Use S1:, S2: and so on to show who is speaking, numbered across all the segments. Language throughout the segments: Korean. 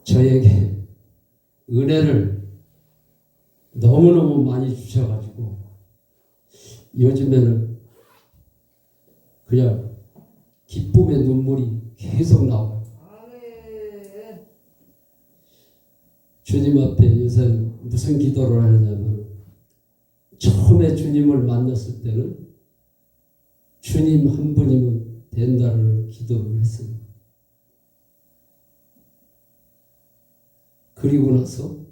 S1: 저에게 은혜를 너무너무 많이 주셔가지고 요즘에는 그냥 기쁨의 눈물이 계속 나와요. 주님 앞에 요새 무슨 기도를 하냐면, 처음에 주님을 만났을 때는 주님 한 분이면 된다는 기도를 했어요. 그리고 나서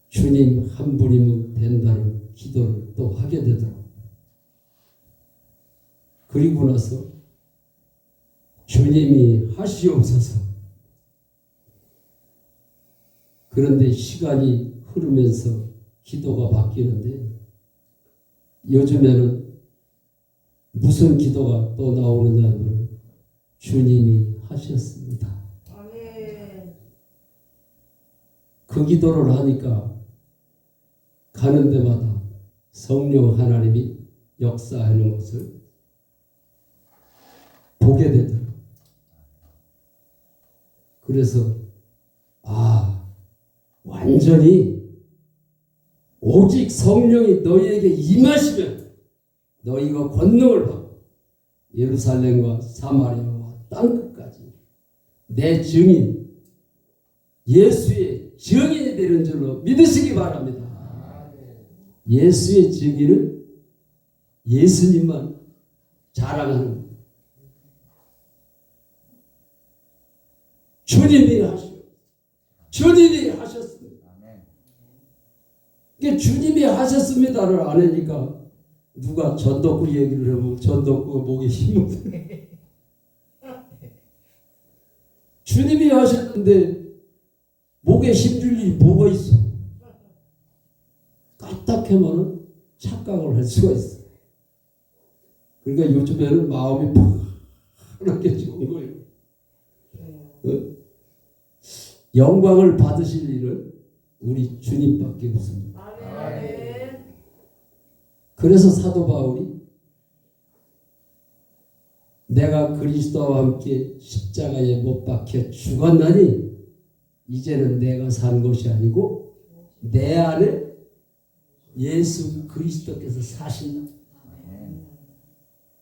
S1: 주님 한 분이면 된다는 기도를 또 하게 되더라고요. 그리고 나서 주님이 하시옵소서. 그런데 시간이 흐르면서 기도가 바뀌는데, 요즘에는 무슨 기도가 또 나오느냐면 주님이 하셨습니다. 그 기도를 하니까 가는 데마다 성령 하나님이 역사하는 것을 보게 되더라고요. 그래서 완전히 오직 성령이 너희에게 임하시면 너희가 권능을 받고 예루살렘과 사마리아와 땅끝까지 내 증인, 예수의 증인이 되는 줄로 믿으시기 바랍니다. 예수의 증인은 예수님만 자랑하는 거예요. 주님이 하시오. 주님이 하셨습니다. 이게 주님이 하셨습니다를 안 하니까 누가 전덕구 얘기를 하면 전덕구가 목에 힘을 주님이 하셨는데 목에 힘줄 일이 뭐가 있어? 까딱하면 착각을 할 수가 있어. 그러니까 요즘에는 마음이 파랗게 좋은 거예요. 영광을 받으실 일은 우리 주님밖에 없습니다. 그래서 사도 바울이 내가 그리스도와 함께 십자가에 못 박혀 죽었나니 이제는 내가 산 것이 아니고 내 안에 예수 그리스도께서 사신다.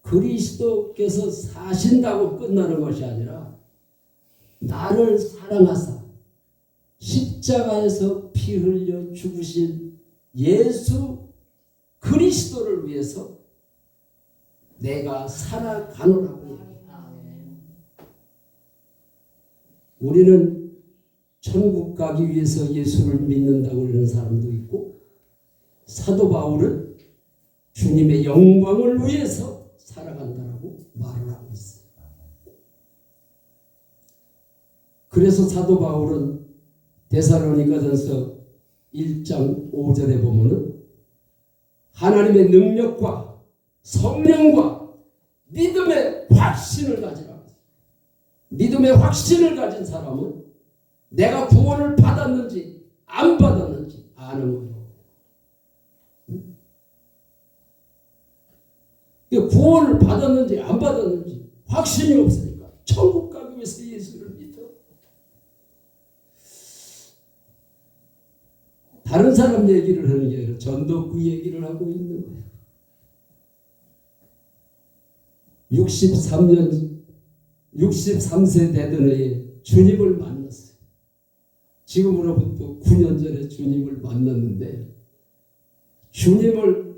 S1: 그리스도께서 사신다고 끝나는 것이 아니라 나를 사랑하사 십자가에서 피 흘려 죽으신 예수 그리스도를 위해서 내가 살아가노라고 얘기합니다. 우리는 천국 가기 위해서 예수를 믿는다고 하는 사람도 있고, 사도 바울은 주님의 영광을 위해서 살아간다라고 말을 하고 있어요. 그래서 사도 바울은 데살로니가전서 1장 5절에 보면은 하나님의 능력과 성령과 믿음의 확신을 가지라. 믿음의 확신을 가진 사람은 내가 구원을 받았는지 안 받았는지 아는 거예요. 구원을 받았는지 안 받았는지 확신이 없으니까 천국 가기 위해서 예수를 믿어. 다른 사람 얘기를 하는 게 아니라 전덕구 얘기를 하고 있는 거예요. 63세 되던 해에 주님을 만났어요. 지금으로부터 9년 전에 주님을 만났는데, 주님을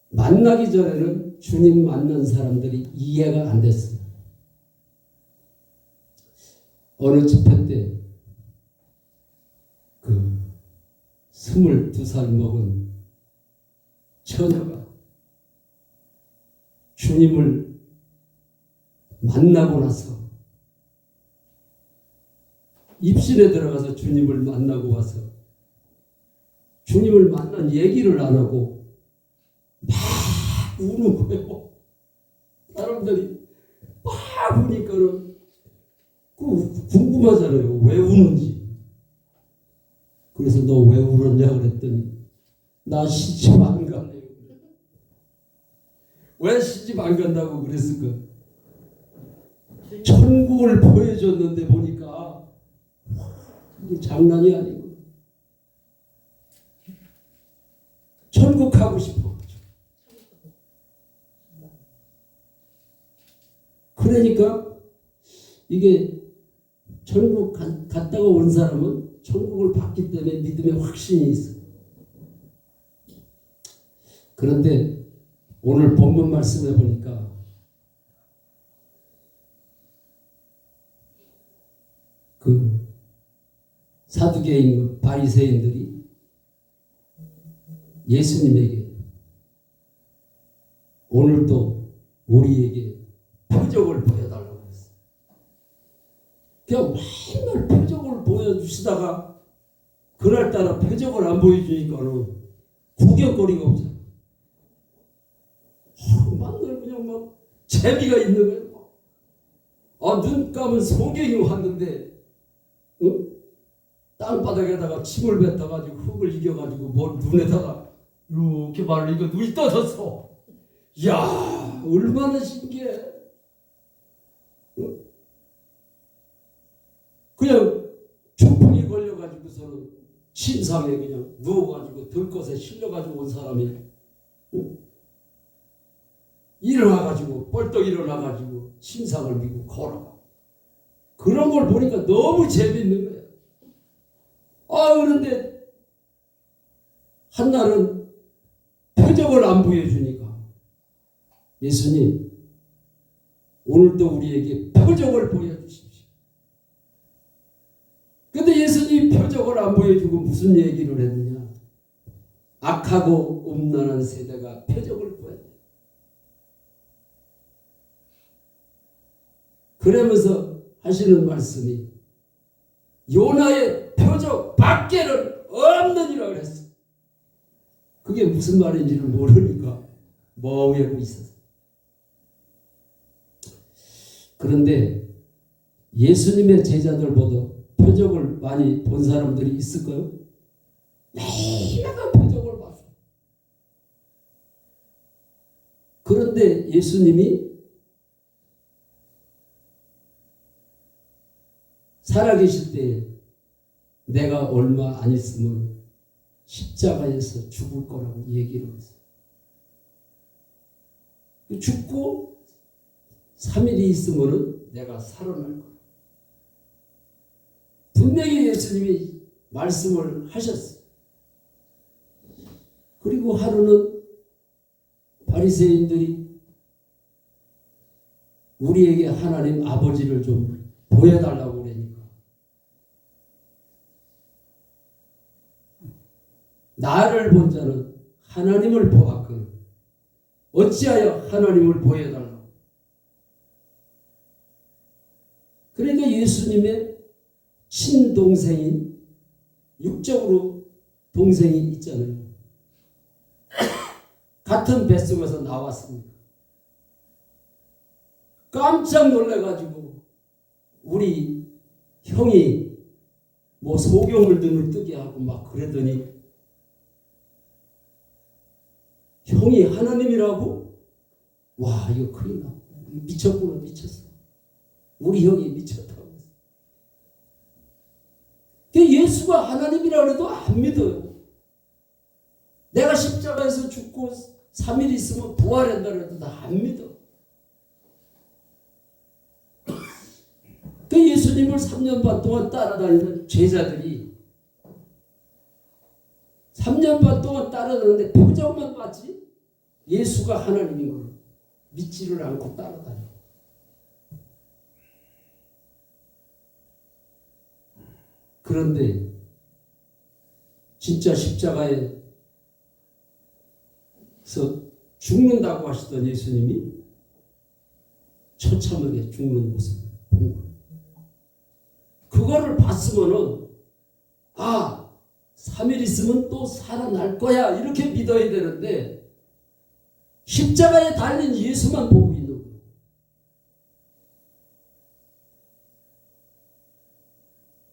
S1: 만나기 전에는 주님 만난 사람들이 이해가 안 됐어요. 어느 집회 때 22살 먹은 처녀가 주님을 만나고 나서 입실에 들어가서 주님을 만나고 와서 주님을 만난 얘기를 안 하고 막 우는 거예요. 사람들이 막 우니까는 궁금하잖아요. 왜 우는지. 그래서 너 왜 울었냐 그랬더니 나 시집 안 가네요. 왜 시집 안 간다고 그랬을까? 천국을 보여줬는데 보니까 이게 장난이 아니고 천국 가고 싶어. 그러니까 이게 천국 갔다가 온 사람은 천국을 봤기 때문에 믿음의 확신이 있어. 그런데 오늘 본문 말씀에 보니까 그 사두개인 바리새인들이 예수님에게 오늘도 우리에게 표적을 보여달라고 했어요. 그냥 맨날 표적을 보여주시다가 그날따라 표적을 안 보여주니까는 구경거리가 없잖아. 맨날 그냥 막 재미가 있는 거예요. 눈 감은 성경이 왔는데 땅바닥에다가 침을 뱉어가지고 흙을 이겨가지고 눈에다가 이렇게 말을 이거 눈이 떠졌어. 이야, 얼마나 신기해. 그냥 중풍이 걸려가지고서는 침상에 그냥 누워가지고 들것에 실려가지고 온 사람이 일어나가지고 벌떡 일어나가지고 침상을 미고 걸어가. 그런 걸 보니까 너무 재밌는 거예요. 그런데 한날은 표적을 안 보여주니까 예수님 오늘도 우리에게 표적을 보여주십시오. 근데 예수님이 표적을 안 보여주고 무슨 얘기를 했느냐? 악하고 음란한 세대가 표적을 보여야 돼. 그러면서 하시는 말씀이 요나의 표적 밖에는 없느니라 그랬어. 그게 무슨 말인지를 모르니까 멍하고 있었어. 그런데 예수님의 제자들보다 표적을 많이 본 사람들이 있을까요? 매일마다 표적을 봤어. 그런데 예수님이 살아계실 때 내가 얼마 안 있으면 십자가에서 죽을 거라고 얘기를 했어요. 죽고 3일이 있으면 내가 살아날 거야. 분명히 예수님이 말씀을 하셨어요. 그리고 하루는 바리새인들이 우리에게 하나님 아버지를 좀 보여달라고 그러니까 나를 본 자는 하나님을 보았거늘 어찌하여 하나님을 보여달라고. 그러니까 예수님의 친동생인 육적으로 동생이 있잖아요. 같은 뱃속에서 나왔습니다. 깜짝 놀래가지고 우리 형이 뭐 소경을 눈을 뜨게 하고 막 그러더니 형이 하나님이라고? 와, 이거 큰일 나. 미쳤구나, 미쳤어. 우리 형이 미쳤다고. 예수가 하나님이라고 해도 안 믿어요. 내가 십자가에서 죽고 3일 있으면 부활한다 해도 나 안 믿어. 예수님을 3년 반 동안 따라다니는 제자들이 3년 반 동안 따라다녔는데 표정만 봤지 예수가 하나님인 걸 믿지를 않고 따라다녀. 그런데 진짜 십자가에서 죽는다고 하시던 예수님이 처참하게 죽는 모습을 본 거예요. 그거를 봤으면은 3일 있으면 또 살아날 거야 이렇게 믿어야 되는데 십자가에 달린 예수만 보고 있는 거예요.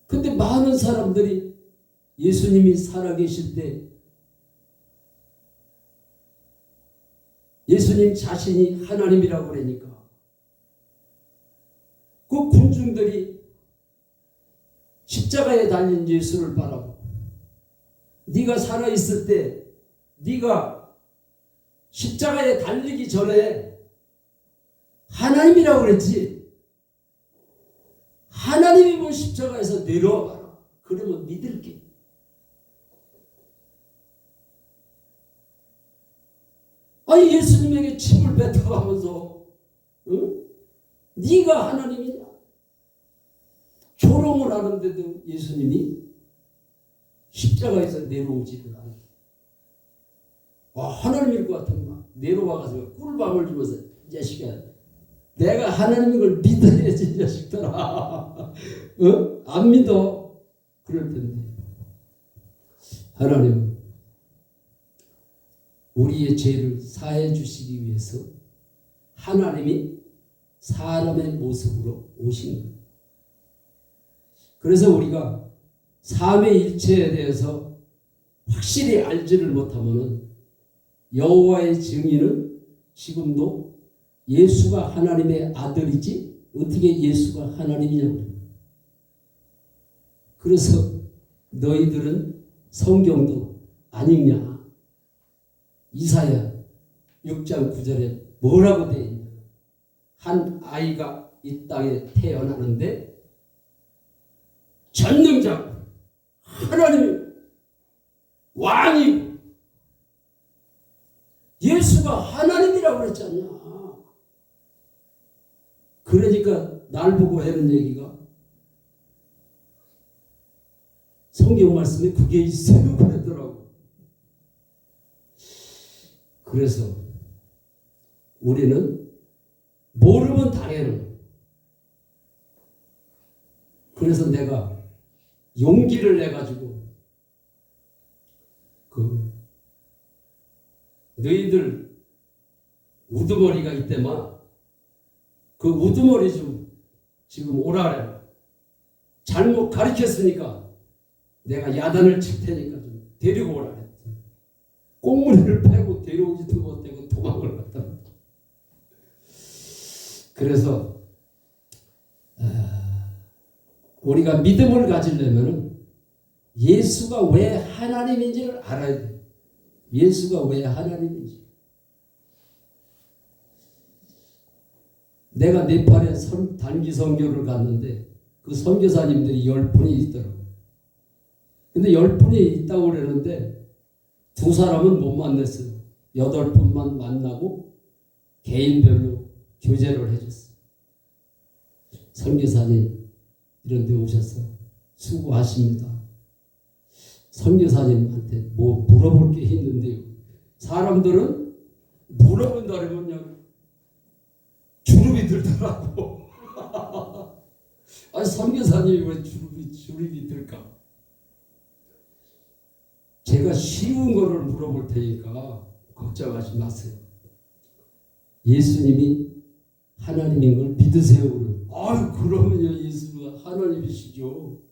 S1: 근데 많은 사람들이 예수님이 살아계실 때 예수님 자신이 하나님이라고 그러니까 그 군중들이 십자가에 달린 예수를 바라보고 네가 살아있을 때 네가 십자가에 달리기 전에 하나님이라고 그랬지. 하나님이 뭐 십자가에서 내려와 봐라. 그러면 믿을게. 아니 예수님에게 침을 뱉어가면서 응? 네가 하나님이냐? 조롱을 하는데도 예수님이 십자가에서 내려오지를 않아. 하나님일 것 같은 막 내려와가지고 꿀밤을 주면서 이 자식아 내가 하나님인 걸 믿어야지 이 자식들아. 안 믿어. 그럴 텐데 하나님은 우리의 죄를 사해 주시기 위해서 하나님이 사람의 모습으로 오신 거예요. 그래서 우리가 삼위일체에 대해서 확실히 알지를 못하면은 여호와의 증인은 지금도 예수가 하나님의 아들이지 어떻게 예수가 하나님이냐고. 그래서 너희들은 성경도 안 읽냐. 이사야 6장 9절에 뭐라고 되어 있냐. 한 아이가 이 땅에 태어나는데 전능자 하나님이 왕이고 예수가 하나님이라고 그랬지 않냐. 그러니까 날 보고 하는 얘기가 성경 말씀에 그게 있어요 그러더라고. 그래서 우리는 모르면 당해는. 그래서 내가 용기를 내가지고 너희들 우두머리가 있대마 그 우두머리 좀 지금 오라래. 잘못 가르쳤으니까 내가 야단을 칠 테니까 좀 데리고 오라 했더니 꽁무니를 패고 데려오지도 못하고 도망을 갔다. 그래서 우리가 믿음을 가지려면 예수가 왜 하나님인지를 알아야 돼. 예수가 왜 하나님인지. 내가 네팔에 단기 선교를 갔는데 그 선교사님들이 10분이 있더라고. 근데 10분이 있다고 그러는데 두 사람은 못 만났어요. 8분만 만나고 개인별로 교제를 해줬어. 선교사님 이런 데 오셔서 수고하십니다. 선교사님한테 뭐 물어볼 게 있는데요. 사람들은 물어본다 그러면 그냥 주름이 들더라고. 아니 선교사님이 왜 주름이 들까? 제가 쉬운 거를 물어볼 테니까 걱정하지 마세요. 예수님이 하나님인 걸 믿으세요. 아유 그러면요 예수가 하나님이시죠.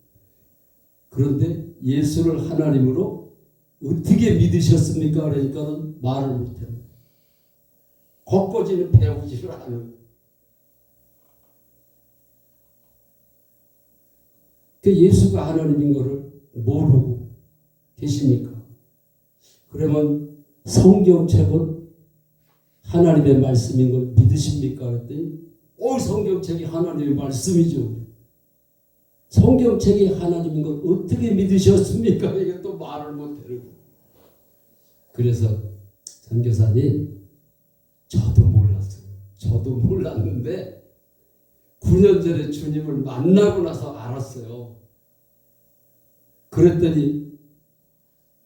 S1: 그런데 예수를 하나님으로 어떻게 믿으셨습니까? 그러니까 말을 못해요. 걷고지는 배우지를 않아요. 그 예수가 하나님인 것을 모르고 계십니까? 그러면 성경책은 하나님의 말씀인 걸 믿으십니까? 그랬더니 성경책이 하나님의 말씀이죠. 성경책이 하나님인 걸 어떻게 믿으셨습니까? 이게 또 말을 못해요. 그래서 선교사님 저도 몰랐어요. 저도 몰랐는데 9년 전에 주님을 만나고 나서 알았어요. 그랬더니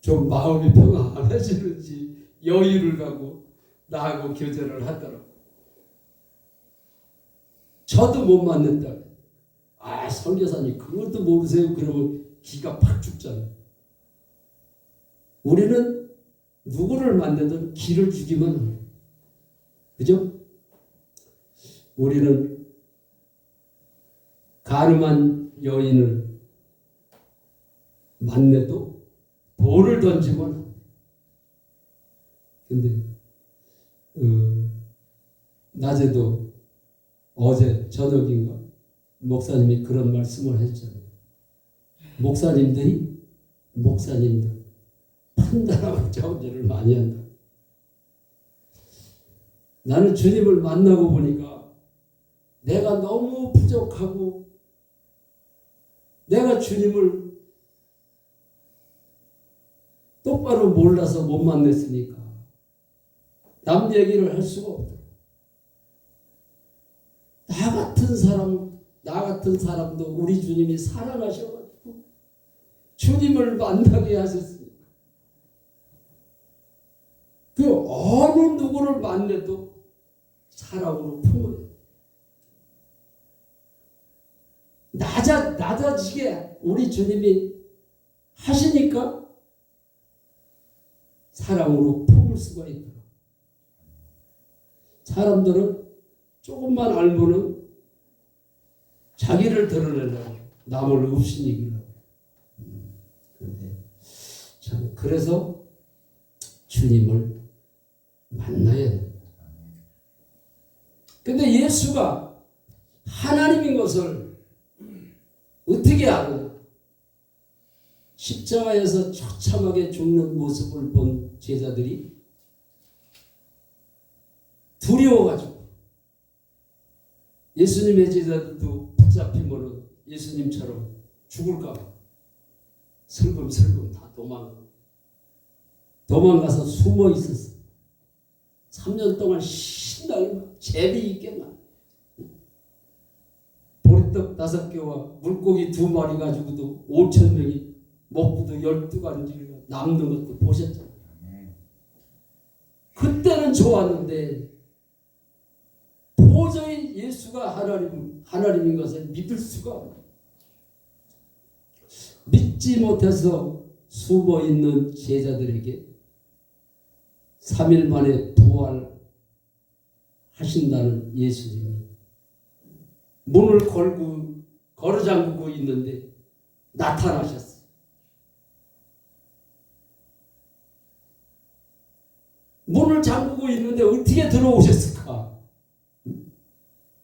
S1: 좀 마음이 평안해지는지 여유를 가고 나하고 교제를 하더라고요. 저도 못 만났다. 선교사님 그것도 모르세요? 그러면 기가 팍 죽잖아요. 우리는 누구를 만나든 기를 주기만 해요. 그죠? 우리는 가늠한 여인을 만나도 돌을 던지면 안 돼. 근데 낮에도 어제 저녁인가 목사님이 그런 말씀을 했잖아요. 목사님들 판단하고 자문제를 많이 한다. 나는 주님을 만나고 보니까 내가 너무 부족하고 내가 주님을 똑바로 몰라서 못 만났으니까 남 얘기를 할 수가 없더라. 나 같은 사람도 우리 주님이 사랑하셔가지고 주님을 만나게 하셨으니까 그 어느 누구를 만나도 사랑으로 품어요. 낮아지게 우리 주님이 하시니까 사랑으로 품을 수가 있더라. 사람들은 조금만 알면은 자기를 드러내려고 남을 up신이기려고. 참 그래서 주님을 만나야 돼. 근데 예수가 하나님인 것을 어떻게 알아요? 십자가에서 처참하게 죽는 모습을 본 제자들이 두려워가지고 예수님의 제자들도 붙잡히면 예수님처럼 죽을까 봐 슬금슬금 다 도망가서 숨어 있었어. 3년 동안 신나게 재미있게 막 보리떡 5개와 물고기 2마리 가지고도 5,000명이 먹고도 12가지 남는 것도 보셨잖아요. 그때는 좋았는데 도저히 예수가 하나님인 것을 믿을 수가 없어요. 믿지 못해서 숨어있는 제자들에게 3일 만에 부활하신다는 예수님이 문을 걸어 잠그고 있는데 나타나셨어요. 문을 잠그고 있는데 어떻게 들어오셨을까?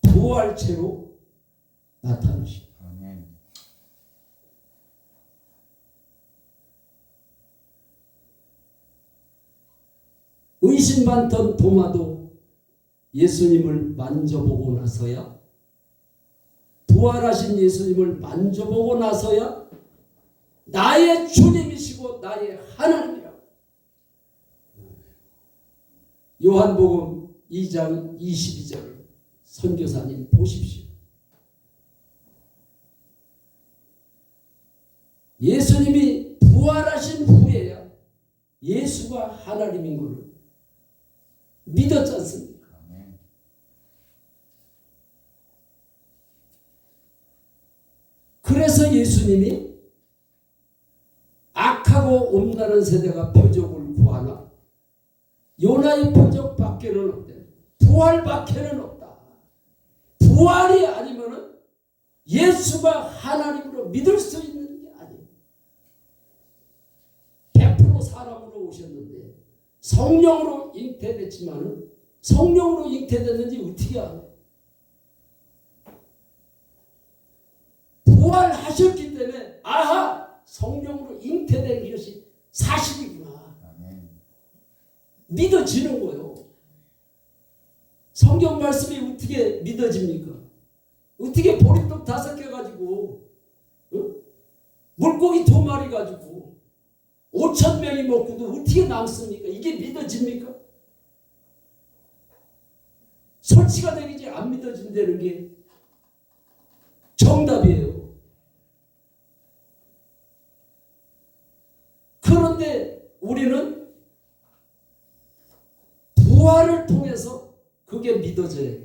S1: 부활체로 나타나시고. 의심 많던 도마도 예수님을 만져보고 나서야, 부활하신 예수님을 만져보고 나서야 나의 주님이시고 나의 하나님이라고. 요한복음 2장 22절 선교사님 보십시오. 예수님이 부활하신 후에야 예수가 하나님인 것을 믿었지 않습니까? 그래서 예수님이 악하고 음란한 세대가 표적을 구하나 요나의 표적밖에는 없대. 부활밖에는 없다. 부활이 아니면은 예수가 하나님으로 믿을 수 있는 게 아니에요. 100% 사람으로 오셨는데 성령으로 잉태됐지만은 성령으로 잉태됐는지 어떻게 알아요? 부활하셨기 때문에 아하! 성령으로 잉태된 것이 사실이구나. 믿어지는 거예요. 성경 말씀이 어떻게 믿어집니까? 어떻게 보리떡 5개 가지고 물고기 2마리 가지고 5,000명이 먹고도 어떻게 남습니까? 이게 믿어집니까? 설치가 되지 안 믿어진다는 게 정답이에요. 그런데 우리는 부활을 통해서 그게 믿어져요.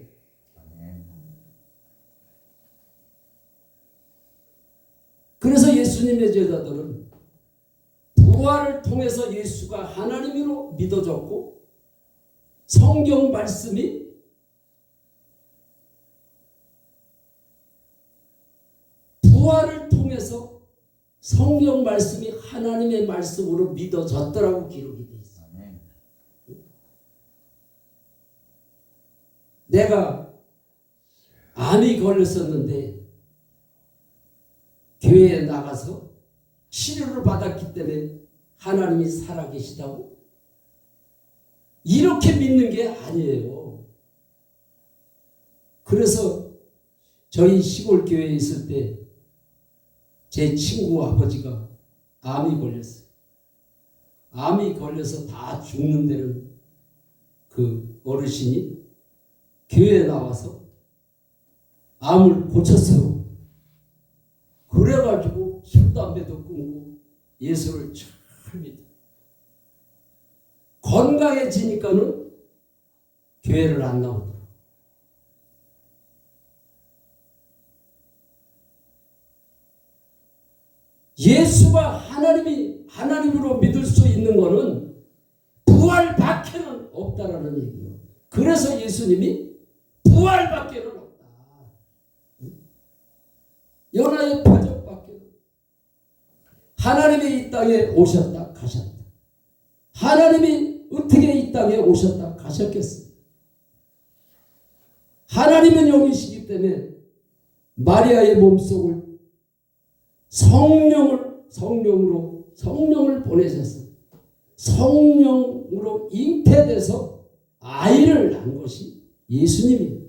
S1: 그래서 예수님의 제자들은 부활을 통해서 예수가 하나님으로 믿어졌고 성경 말씀이 부활을 통해서 성경 말씀이 하나님의 말씀으로 믿어졌더라고 기록이 돼 있어. 내가 암이 걸렸었는데 교회에 나가서 치료를 받았기 때문에 하나님이 살아계시다고? 이렇게 믿는 게 아니에요. 그래서 저희 시골 교회에 있을 때 제 친구 아버지가 암이 걸렸어요. 암이 걸려서 다 죽는 데는 그 어르신이 교회에 나와서 암을 고쳤어요. 그래가지고 술 담배도 끊고 예수를 잘 믿어. 건강해지니까는 교회를 안 나오더라고. 예수가 하나님으로 믿을 수 있는 것은 부활밖에는 없다라는 얘기예요. 그래서 예수님이 부활밖에는 없다. 연하의 표적밖에는. 하나님이 이 땅에 오셨다 가셨다. 하나님이 어떻게 이 땅에 오셨다 가셨겠어요? 하나님은 영이시기 때문에 마리아의 몸속을 성령을 보내셨어요. 성령으로 잉태돼서 아이를 낳은 것이 예수님이에요.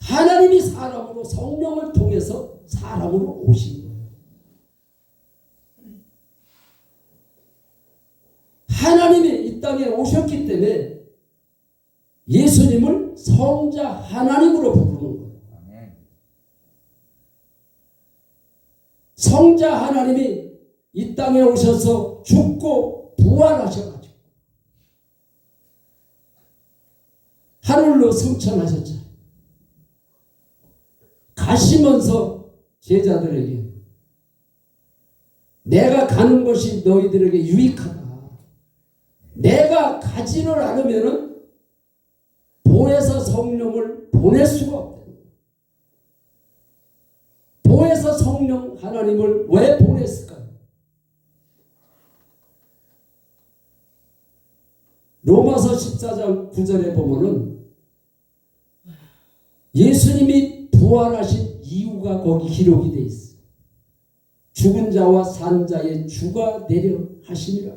S1: 하나님이 사람으로 성령을 통해서 사람으로 오신 거예요. 하나님이 이 땅에 오셨기 때문에 예수님을 성자 하나님으로 부르는 거예요. 성자 하나님이 이 땅에 오셔서 죽고 부활하셔가지고 하늘로 승천하셨죠. 가시면서 제자들에게 내가 가는 것이 너희들에게 유익하다. 내가 가지를 않으면은 보혜사 성령을 보낼 수가 없다. 보혜사 성령 하나님을 왜 보냈을까요? 로마서 14장 9절에 보면은 예수님이 부활하신 이유가 거기 기록이 되어 있어요. 죽은 자와 산 자의 주가 되려 하심이라.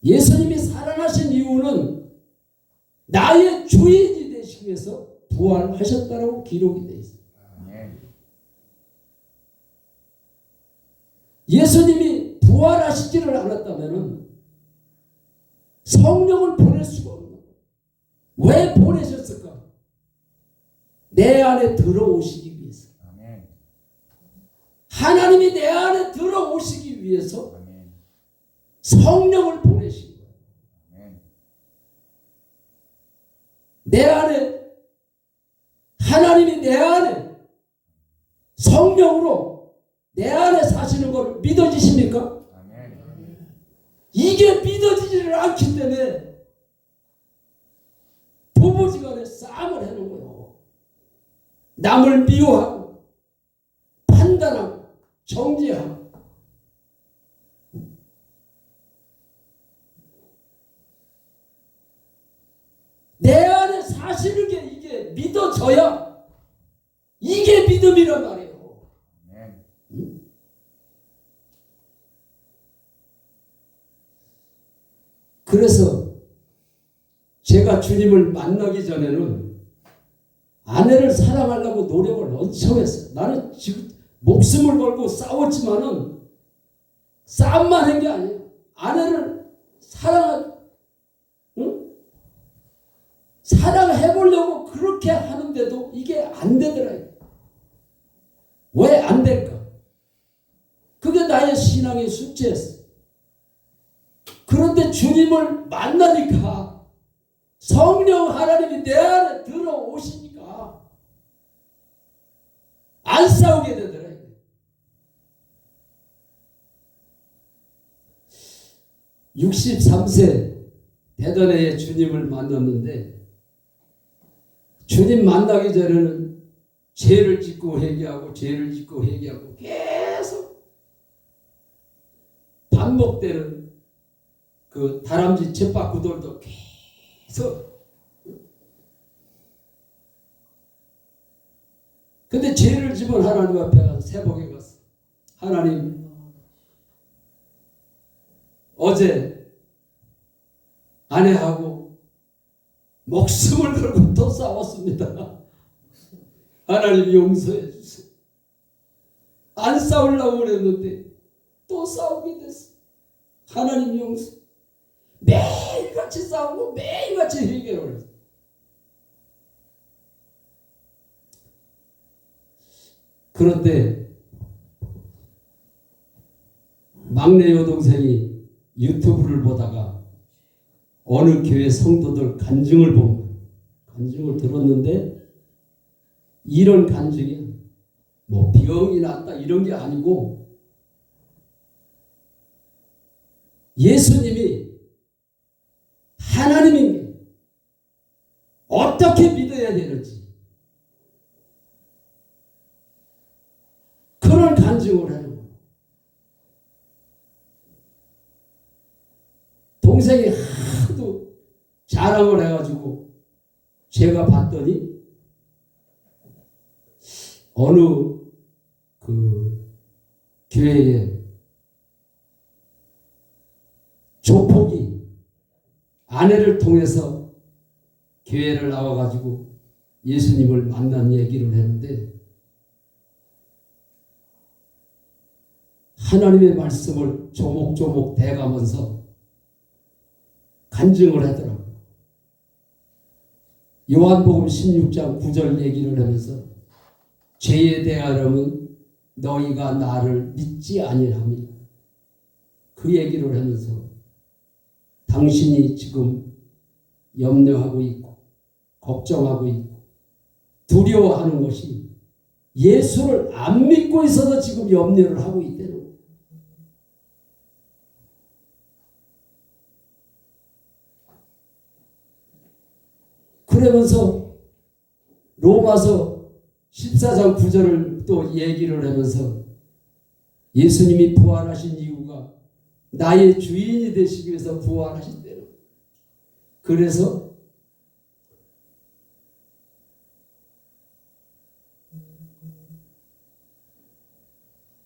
S1: 예수님이 살아나신 이유는 나의 주인이 되시기 위해서 부활하셨다라고 기록이 되어 있어요. 예수님이 부활하시지를 않았다면 성령을 보낼 수가 없는 거예요. 왜 보내셨을까? 내 안에 들어오시기 위해서. 하나님이 내 안에 들어오시기 위해서 성령을 보내신 거예요. 내 안에 하나님이 내 안에 성령으로 내 안에 사시는 걸 믿어지십니까? 이게 믿어지지를 않기 때문에 부부지간에 싸움을 하는 거예요. 남을 미워하고 판단하고 정죄하고. 내 안에 사시는 게 이게 믿어져야 이게 믿음이란 말이에요. 그래서 제가 주님을 만나기 전에는 아내를 사랑하려고 노력을 엄청 했어요. 나는 지금 목숨을 걸고 싸웠지만은 싸움만 한 게 아니에요. 아내를 사랑해보려고 그렇게 하는데도 이게 안 되더라고요. 왜 안 될까? 그게 나의 신앙의 숙제였어요. 그런데 주님을 만나니까 성령 하나님이 내 안에 들어오시니까 안 싸우게 되더라고요. (63세) 대전에 주님을 만났는데 주님 만나기 전에는 죄를 짓고 회개하고 죄를 짓고 회개하고 계속 반복되는 그 다람쥐 쳇바구돌도 계속. 근데 죄를 지면 하나님 앞에 가서 세복에 갔어. 하나님, 어제 아내하고 목숨을 걸고 또 싸웠습니다. 하나님 용서해 주세요. 안 싸우려고 그랬는데 또 싸우게 됐어. 하나님 용서. 매일같이 싸우고 매일같이 해결을 했어. 그런데 막내 여동생이 유튜브를 보다가 어느 교회 성도들 간증을 본 거예요. 간증을 들었는데 이런 간증이 뭐 병이 났다 이런 게 아니고 예수님이 하나님인 게 어떻게 믿어야 되는지 그런 간증을 하는 거예요. 동생이 하도 자랑을 해가지고 제가 봤더니 어느 그 교회에 조폭이 아내를 통해서 교회를 나와가지고 예수님을 만난 얘기를 했는데 하나님의 말씀을 조목조목 대가면서 간증을 하더라고요. 요한복음 16장 9절 얘기를 하면서 죄에 대하여는 너희가 나를 믿지 아니함이라. 그 얘기를 하면서 당신이 지금 염려하고 있고 걱정하고 있고 두려워하는 것이 예수를 안 믿고 있어서 지금 염려를 하고 있다는 거예요. 그러면서 로마서 14장 9절을 또 얘기를 하면서 예수님이 부활하신 이유가 나의 주인이 되시기 위해서 부활하신대요. 그래서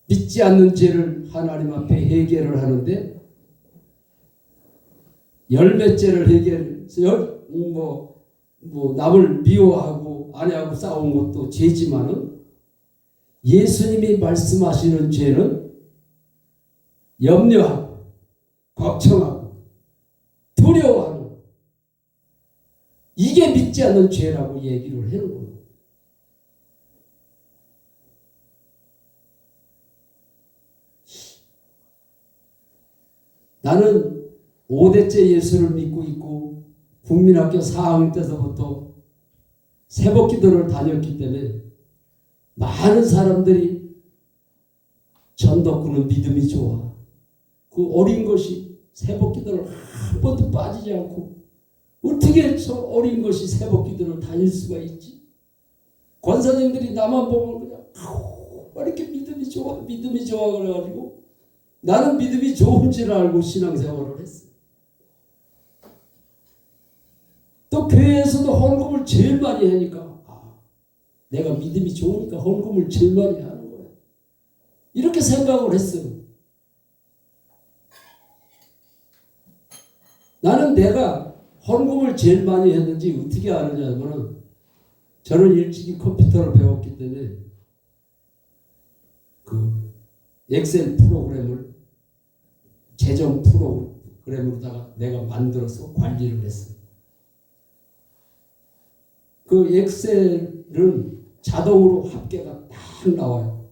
S1: 믿지 않는 죄를 하나님 앞에 해결을 하는데 열매죄를 해결해서 남을 미워하고 아내하고 싸운 것도 죄지만은 예수님이 말씀하시는 죄는 염려하고 걱정하고 두려워하는 이게 믿지 않는 죄라고 얘기를 하는 거예요. 나는 5대째 예수를 믿고 있고 국민학교 4학년 때서부터 새벽기도를 다녔기 때문에 많은 사람들이 전덕구는 믿음이 좋아. 그 어린 것이 새벽기도를 한 번도 빠지지 않고 어떻게 저 어린 것이 새벽기도를 다닐 수가 있지? 권사님들이 나만 보면 그냥 이렇게 믿음이 좋아 그래가지고 나는 믿음이 좋은 줄 알고 신앙생활을 했어. 또 교회에서도 헌금을 제일 많이 하니까 내가 믿음이 좋으니까 헌금을 제일 많이 하는 거야. 이렇게 생각을 했어요. 나는 내가 헌금을 제일 많이 했는지 어떻게 아느냐면 저는 일찍이 컴퓨터를 배웠기 때문에 그 엑셀 프로그램을 재정 프로그램으로다가 내가 만들어서 관리를 했어요. 그 엑셀은 자동으로 합계가 딱 나와요.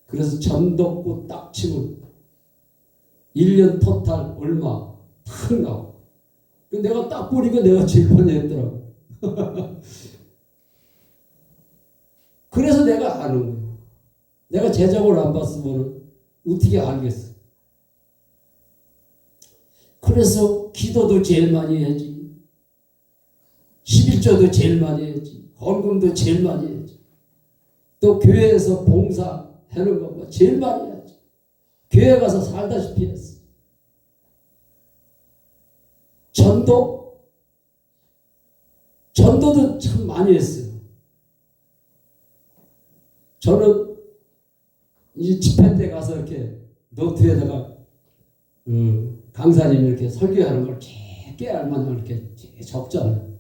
S1: 그래서 전덕구 딱 치면 1년 토탈 얼마 딱 나와. 내가 딱 보니까 내가 제일 많이 했더라고. 그래서 내가 아는 거예요. 내가 재정을 안 봤으면 어떻게 알겠어. 그래서 기도도 제일 많이 해야지. 11조도 제일 많이 해야지. 헌금도 제일 많이 해야지. 또 교회에서 봉사하는 거 제일 많이 해야지. 교회 가서 살다시피 했어. 전도도 참 많이 했어요. 저는 이 집회 때 가서 이렇게 노트에다가 강사님이 이렇게 설교하는 걸 짧게 알만한 이렇게 적잖아요.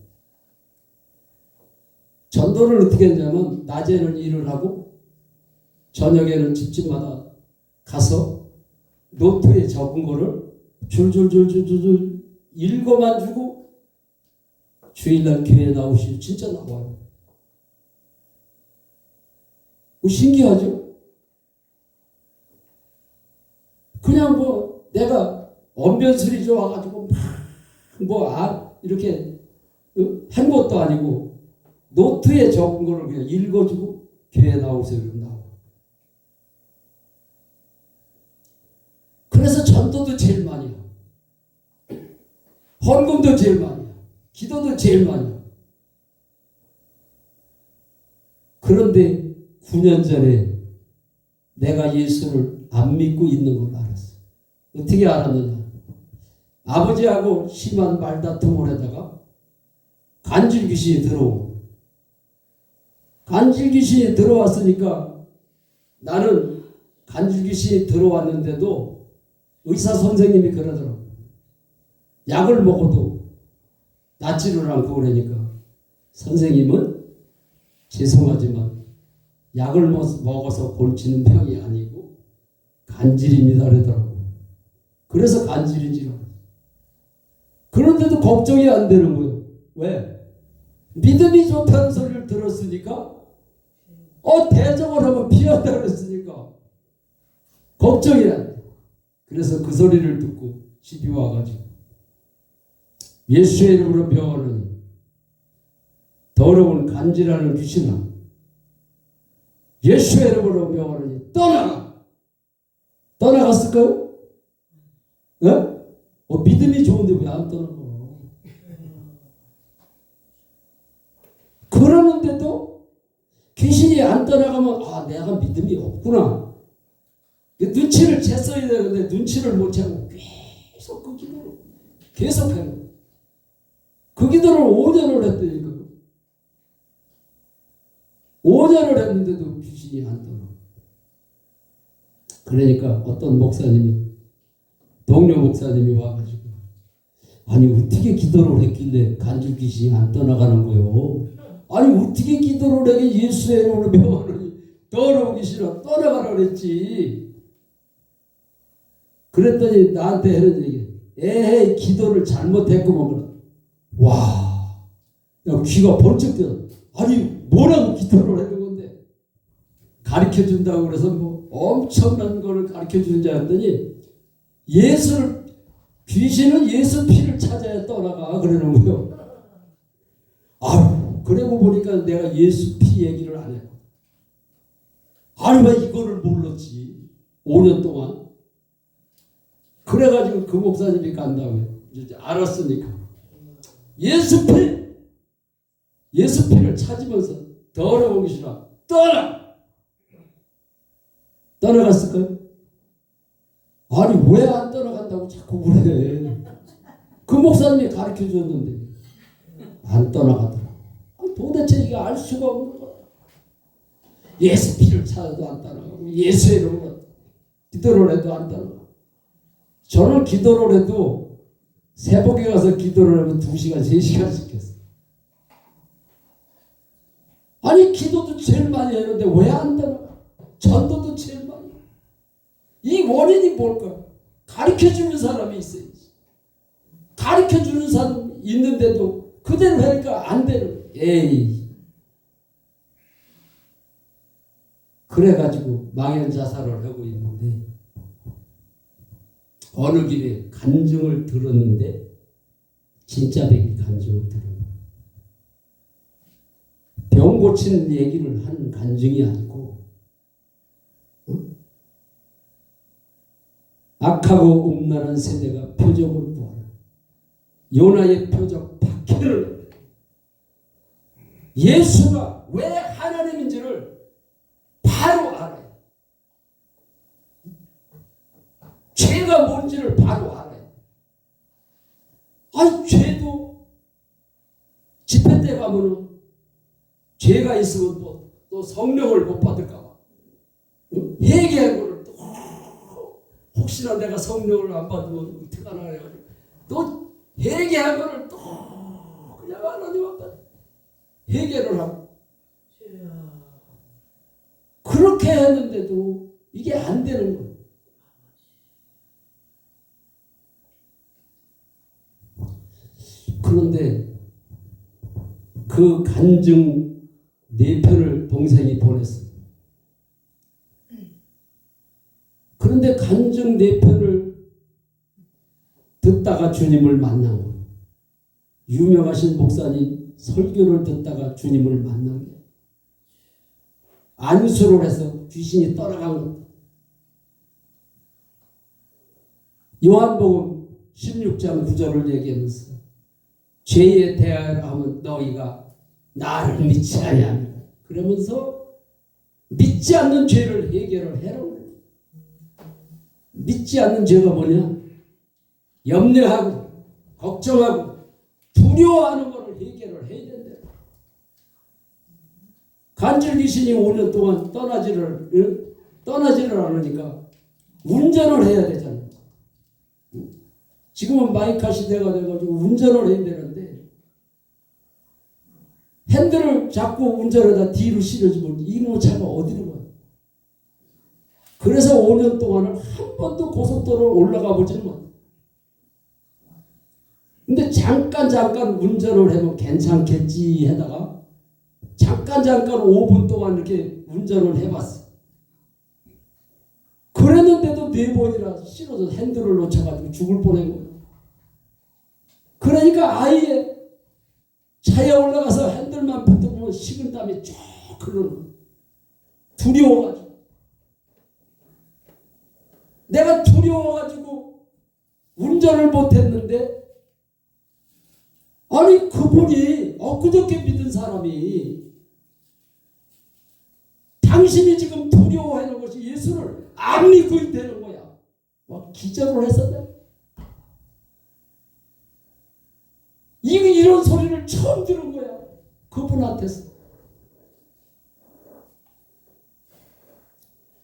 S1: 전도를 어떻게 했냐면 낮에는 일을 하고 저녁에는 집집마다 가서 노트에 적은 거를 줄줄줄줄줄 읽어만 주고 주일날 교회에 나오시면 진짜 나와요. 신기하죠? 그냥 뭐 내가 언변술이 좋아가지고 이렇게 한 것도 아니고 노트에 적은 거를 그냥 읽어주고 교회에 나오세요. 나와. 그래서 전도도 제일 많이 해요. 헌금도 제일 많이 해요. 기도도 제일 많이 해요. 그런데 9년 전에 내가 예수를 안 믿고 있는 걸 알았어. 어떻게 알았느냐? 아버지하고 심한 말다툼을 하다가 간질 귀신이 들어오고, 간질 귀신이 들어왔으니까 나는 간질 귀신이 들어왔는데도 의사 선생님이 그러더라고. 약을 먹어도 낫지를 않고 그러니까 선생님은 죄송하지만 약을 먹어서 고치는 병이 아니고 간질입니다 그러더라고. 그래서 간질인지 알았어. 그런데도 걱정이 안 되는 거예요. 왜? 믿음이 좋다는 소리를 들었으니까 대적을 하면 피한다 그랬으니까 걱정이 안 돼. 그래서 그 소리를 듣고 집이 와가지고 예수의 이름으로 명하노니 더러운 간질하는 귀신아 예수의 이름으로 명하노니 떠나가. 떠나갔을까요? 네? 믿음이 좋은데 왜 안 떠나가? 그러는데도 귀신이 안 떠나가면 내가 믿음이 없구나. 눈치를 챘어야 되는데 눈치를 못 채고 계속 그 기도를 계속 하는 거예요. 그 기도를 5년을 했더니 5년을 했는데도 귀신이 안 떠나. 그러니까 어떤 목사님이 동료 목사님이 와가지고 아니 어떻게 기도를 했길래 간질 귀신이 안 떠나가는 거요? 아니 어떻게 기도를 해 예수의 이름으로 명하노니 더러운 귀신아 떠나가라 그랬지. 그랬더니 나한테 하는 얘기 에헤이 기도를 잘못했구먼. 와, 야 귀가 번쩍 뜨어. 아니 뭐라고 기도를 하는 건데 가르쳐준다고 그래서 뭐 엄청난 거를 가르쳐주는 줄 알았더니 귀신은 예수 피를 찾아야 떠나가 그러는 거예요. 그러고 보니까 내가 예수 피 얘기를 안 해요. 왜 이거를 몰랐지 5년 동안. 그래가지고 그 목사님이 간다고요. 이제 알았으니까 예수 피를 찾으면서 더러운 귀신아 떠나갔을까요? 왜 안 떠나간다고 자꾸 그래. 그 목사님이 가르쳐 줬는데 안 떠나가더라. 도대체 이거 알 수가 없는 거야. 예수 피를 찾아도 안 떠나가고 예수의 이름으로 기도를 해도 안 떠나가. 저는 기도를 해도 새벽에 가서 기도를 하면 2시간 3시간씩 했어. 기도도 제일 많이 했는데 왜 안 떠나가? 전도도 제일 많이 해. 이 원인이 뭘까? 가르쳐주는 사람이 있어야지. 가르쳐주는 사람이 있는데도 그대로 하니까 안 되는. 에이. 그래가지고 망연자살을 하고 있는데 어느 길에 간증을 들었는데 진짜 백이 간증을 들은 거예요. 병 고치는 얘기를 한 간증이 아니고 악하고 음란한 세대가 표적을 보아라. 요나의 표적 박해를 예수가 왜 하나님인지를 바로 알아요. 죄가 뭔지를 바로 알아요. 죄도 집회 때 가면은 죄가 있으면 또 성령을 못 받을까 봐 혹시나 내가 성령을 안 받으면 어떡하나 해가지고 또 회개한 거를 또 그냥 하나님 앞에 회개를 하고 그렇게 했는데도 이게 안 되는 거예요. 그런데 그 간증 4편을 동생이 보냈어요. 그런데 간증 4편을 듣다가 주님을 만난 거예요. 유명하신 목사님 설교를 듣다가 주님을 만난 거예요. 안수를 해서 귀신이 떠나간 겁니다. 요한복음 16장 9절을 얘기하면서 죄에 대하여 하면 너희가 나를 믿지 아니하느냐 그러면서 믿지 않는 죄를 해결을 해라. 믿지 않는 죄가 뭐냐? 염려하고 걱정하고 두려워하는 것을 해결을 해야 된다. 간질 귀신이 5년 동안 떠나지를 않으니까 운전을 해야 되잖아요. 지금은 마이카 시대가 돼가지고 운전을 해야 되는데 핸들을 잡고 운전하다 뒤로 실어주면 이놈의 차가 어디로 가요? 그래서 5년 동안은 한 번도 고속도로를 올라가 보지는 못해요. 근데 잠깐 운전을 해보면 괜찮겠지 하다가 잠깐 5분 동안 이렇게 운전을 해봤어요. 그랬는데도 4번이나 실어서 핸들을 놓쳐가지고 죽을 뻔한 거예요. 그러니까 아예 차에 올라가서 핸들만 붙어보면 식은땀이 쭉 흐르는 거예요. 두려워가지고. 내가 두려워가지고 운전을 못했는데 아니 그분이 엊그저께 믿은 사람이 당신이 지금 두려워하는 것이 예수를 안 믿고 있다는 거야. 막 기절을 했었네. 이런 소리를 처음 들은 거야. 그분한테서.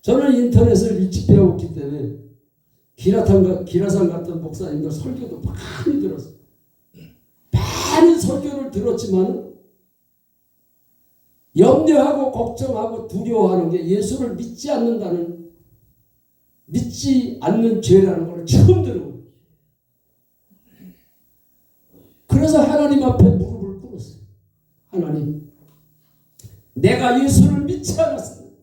S1: 저는 인터넷을 일찍 배웠기 때문에 기라산 같은 목사님들 설교도 많이 들었어요. 많은 설교를 들었지만 염려하고 걱정하고 두려워하는 게 예수를 믿지 않는 죄라는 걸 처음 들어요. 그래서 하나님 앞에 무릎을 꿇었어요. 하나님, 내가 예수를 믿지 않았습니다.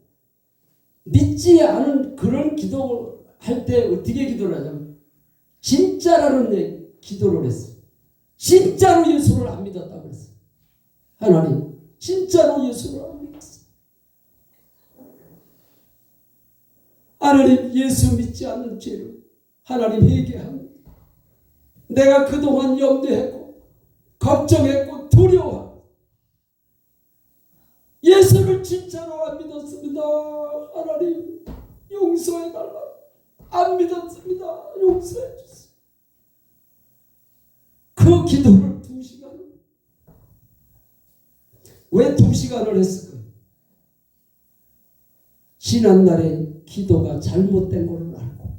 S1: 믿지 않은 그런 기도를 할 때 어떻게 기도를 하냐면 진짜라는 기도를 했어요. 진짜로 예수를 안 믿었다고 했어요. 하나님, 진짜로 예수를 안 믿었어요. 하나님, 예수 믿지 않는 죄를 하나님 회개합니다. 내가 그동안 염려했고 걱정했고 두려워하고 예수를 진짜로 안 믿었습니다. 하나님 용서해달라. 안 믿었습니다. 용서해 주세요. 그 기도를 2시간. 왜 2시간을 했을까요? 지난날에 기도가 잘못된 걸 알고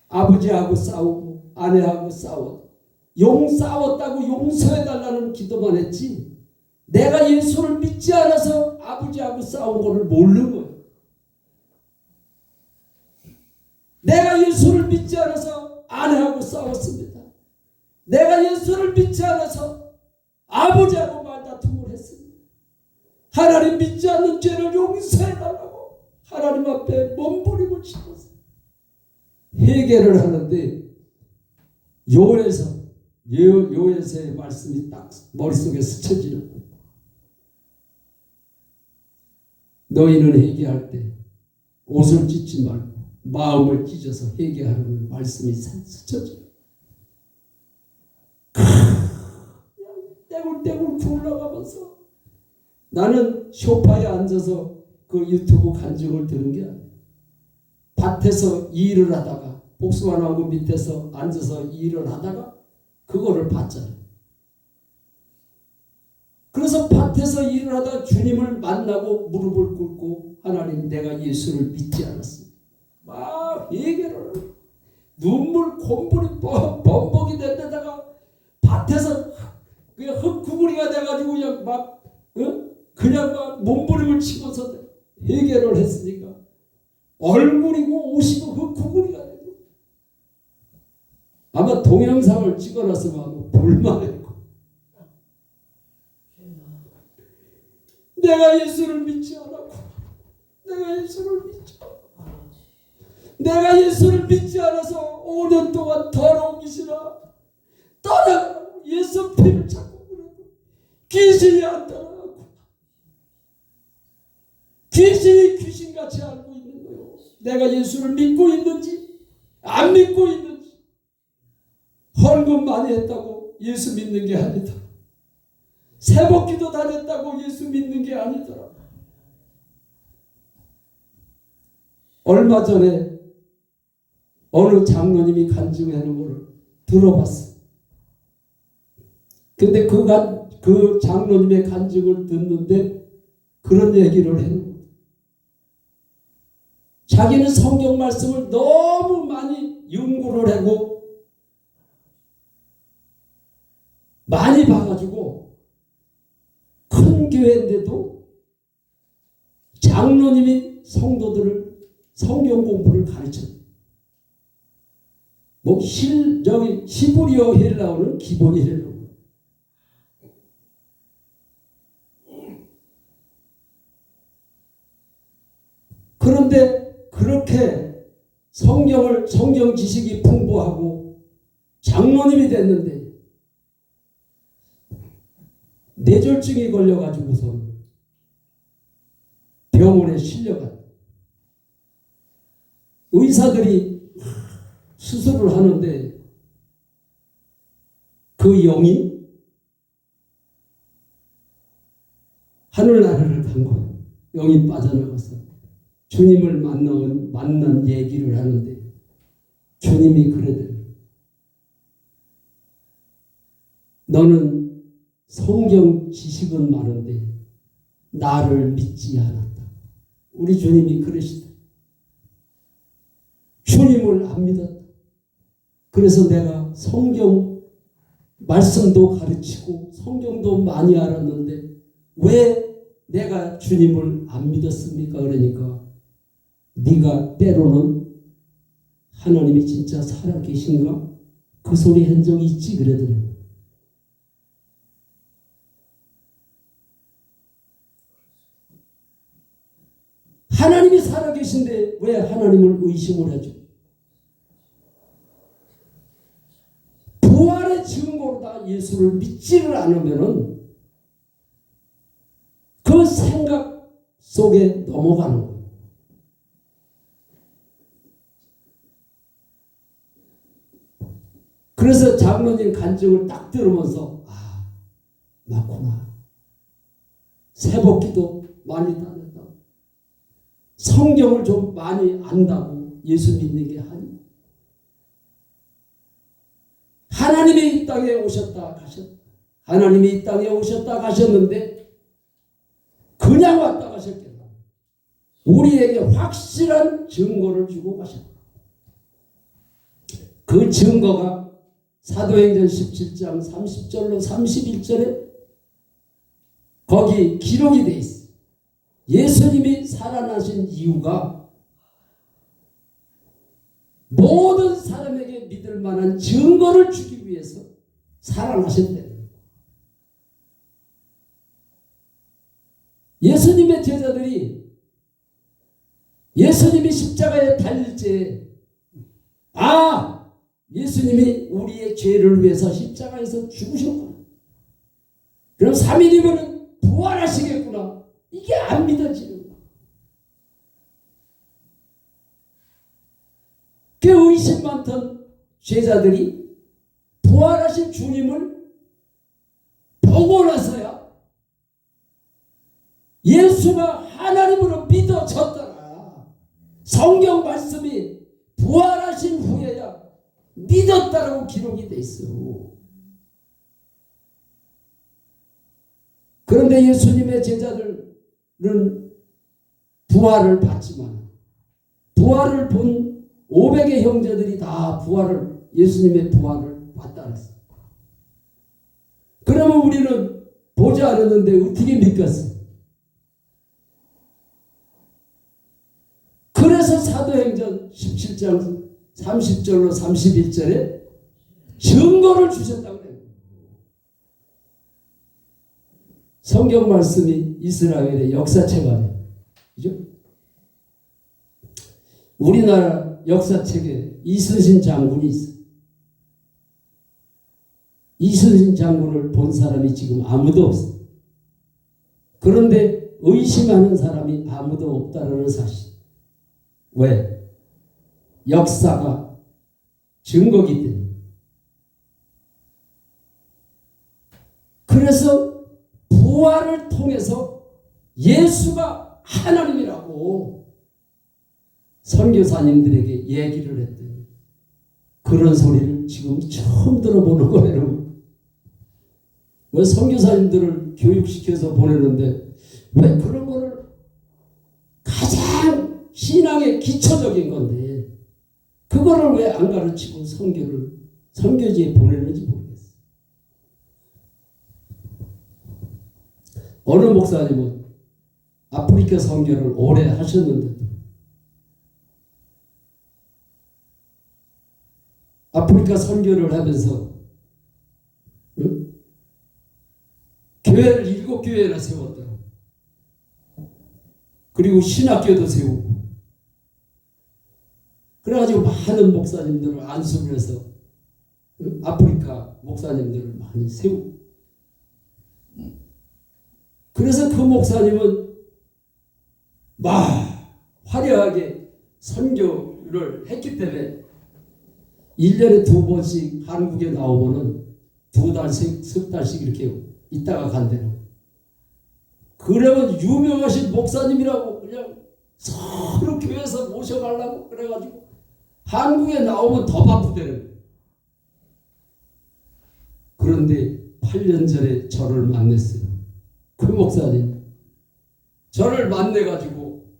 S1: 아버지하고 싸우고 아내하고 싸웠다고 용서해달라는 기도만 했지 내가 예수를 믿지 않아서 아버지하고 싸운 것을 모르는 거예요. 내가 예수를 믿지 않아서 아내하고 싸웠습니다. 내가 예수를 믿지 않아서 아버지하고 말다툼을 했습니다. 하나님 믿지 않는 죄를 용서해달라고 하나님 앞에 몸부림을 치면서 회개를 하는데 요에서의 말씀이 딱 머릿속에 스쳐지는 거예요. 너희는 회개할 때 옷을 찢지 말고 마음을 찢어서 회개하라는 말씀이 스쳐져요. 그냥 떼굴떼굴 굴러가면서 나는 소파에 앉아서 그 유튜브 간증을 들은 게 아니에요. 밭에서 일을 하다가 복숭아나무 밑에서 앉아서 일을 하다가 그거를 봤잖아요. 그래서 밭에서 일을 하다가 주님을 만나고 무릎을 꿇고 하나님 내가 예수를 믿지 않았습니다. 막 회개를 눈물 콧물이 범벅이 된 데다가 밭에서 그냥 흙구부리가 돼가지고 그냥 막 그냥 막 몸부림을 치고서 회개를 했으니까 얼굴이고 옷이고 흙구부리가 되고 아마 동영상을 찍어놨으면 볼만했고 내가 예수를 믿지 않았고 내가 예수를 믿지 않아서 5년 동안 더러운 빛이라 떠나가고 예수 피를 찾고 그러고 귀신이 안 따라가고 귀신이 귀신같이 알고 있는 거예요. 내가 예수를 믿고 있는지 안 믿고 있는지. 헌금 많이 했다고 예수 믿는 게 아니다. 새벽기도 다녔다고 예수 믿는 게 아니더라. 얼마 전에 어느 장로님이 간증하는 것을 들어봤어. 근데 그 장로님의 간증을 듣는데 그런 얘기를 해요. 자기는 성경 말씀을 너무 많이 연구를 하고 많이 봐가지고 큰 교회인데도 장로님이 성도들을 성경 공부를 가르쳐요. 저기 히브리어 헬라어는 기본이 헬라어. 그런데 그렇게 성경 지식이 풍부하고 장로님이 됐는데 뇌졸중이 걸려가지고서 병원에 실려가. 의사들이 수술을 하는데 그 영이 하늘나라를 간 거예요. 영이 빠져나가서 주님을 만난 얘기를 하는데 주님이 그러더래요. 너는 성경 지식은 많은데 나를 믿지 않았다. 우리 주님이 그러시다. 주님을 안 믿었다. 그래서 내가 성경 말씀도 가르치고 성경도 많이 알았는데 왜 내가 주님을 안 믿었습니까? 그러니까 네가 때로는 하나님이 진짜 살아계신가? 그 소리 한 적이 있지 그러더라고요. 하나님이 살아계신데 왜 하나님을 의심을 하죠? 부활의 증거로 다 예수를 믿지를 않으면은 그 생각 속에 넘어가는 거예요. 그래서 장로님 간증을 딱 들으면서 맞구나. 새벽기도 많이 다녔다고. 성경을 좀 많이 안다고 예수 믿는 게 아니에요. 하나님이 이 땅에 오셨다 가셨다. 하나님이 이 땅에 오셨다 가셨는데 그냥 왔다 가셨겠다. 우리에게 확실한 증거를 주고 가셨다. 그 증거가 사도행전 17장 30절로 31절에 거기 기록이 돼 있어요. 예수님이 살아나신 이유가 모든 사람에게 믿을 만한 증거를 주기 위해서 살아나셨대. 예수님의 제자들이 예수님이 십자가에 달릴 때 예수님이 우리의 죄를 위해서 십자가에서 죽으셨구나. 그럼 3일이면 부활하시겠구나. 이게 안 믿어지는 거야. 그 의심 많던 제자들이 부활하신 주님을 보고 나서야 예수가 하나님으로 믿어졌더라. 성경 말씀이 부활하신 후에야 믿었다라고 기록이 돼 있어. 그런데 예수님의 제자들은 부활을 받지만 부활을 본 500의 형제들이 다 예수님의 부활을 봤다 그랬어요. 그러면 우리는 보지 않았는데 어떻게 믿겠어요? 그래서 사도행전 17장 30절로 31절에 증거를 주셨다고 그래요. 성경 말씀이 이스라엘의 역사책 아니에요. 그죠? 우리나라 역사책에 이순신 장군이 있어요. 이순신 장군을 본 사람이 지금 아무도 없어요. 그런데 의심하는 사람이 아무도 없다는 사실. 왜? 역사가 증거기 때문에. 그래서 부활을 통해서 예수가 하나님이라고 선교사님들에게 얘기를 했더니 그런 소리를 지금 처음 들어보는 거예요. 왜 선교사님들을 교육시켜서 보내는데 왜 그런 거를 가장 신앙의 기초적인 건데 그거를 왜 안 가르치고 선교지에 보내는지 모르겠어요. 어느 목사님은 아프리카 선교를 오래 하셨는데도 아프리카 선교를 하면서 교회를 7교회나 세웠더라고요. 그리고 신학교도 세우고 그래가지고 많은 목사님들을 안수를 해서 아프리카 목사님들을 많이 세우고 그래서 그 목사님은 막 화려하게 선교를 했기 때문에 1년에 2번씩 한국에 나오면은 2달씩, 3달씩 이렇게 있다가 간대요. 그러면 유명하신 목사님이라고 그냥 서로 교회에서 모셔가려고 그래가지고 한국에 나오면 더 바쁘대요. 그런데 8년 전에 저를 만났어요. 그 목사님. 저를 만나가지고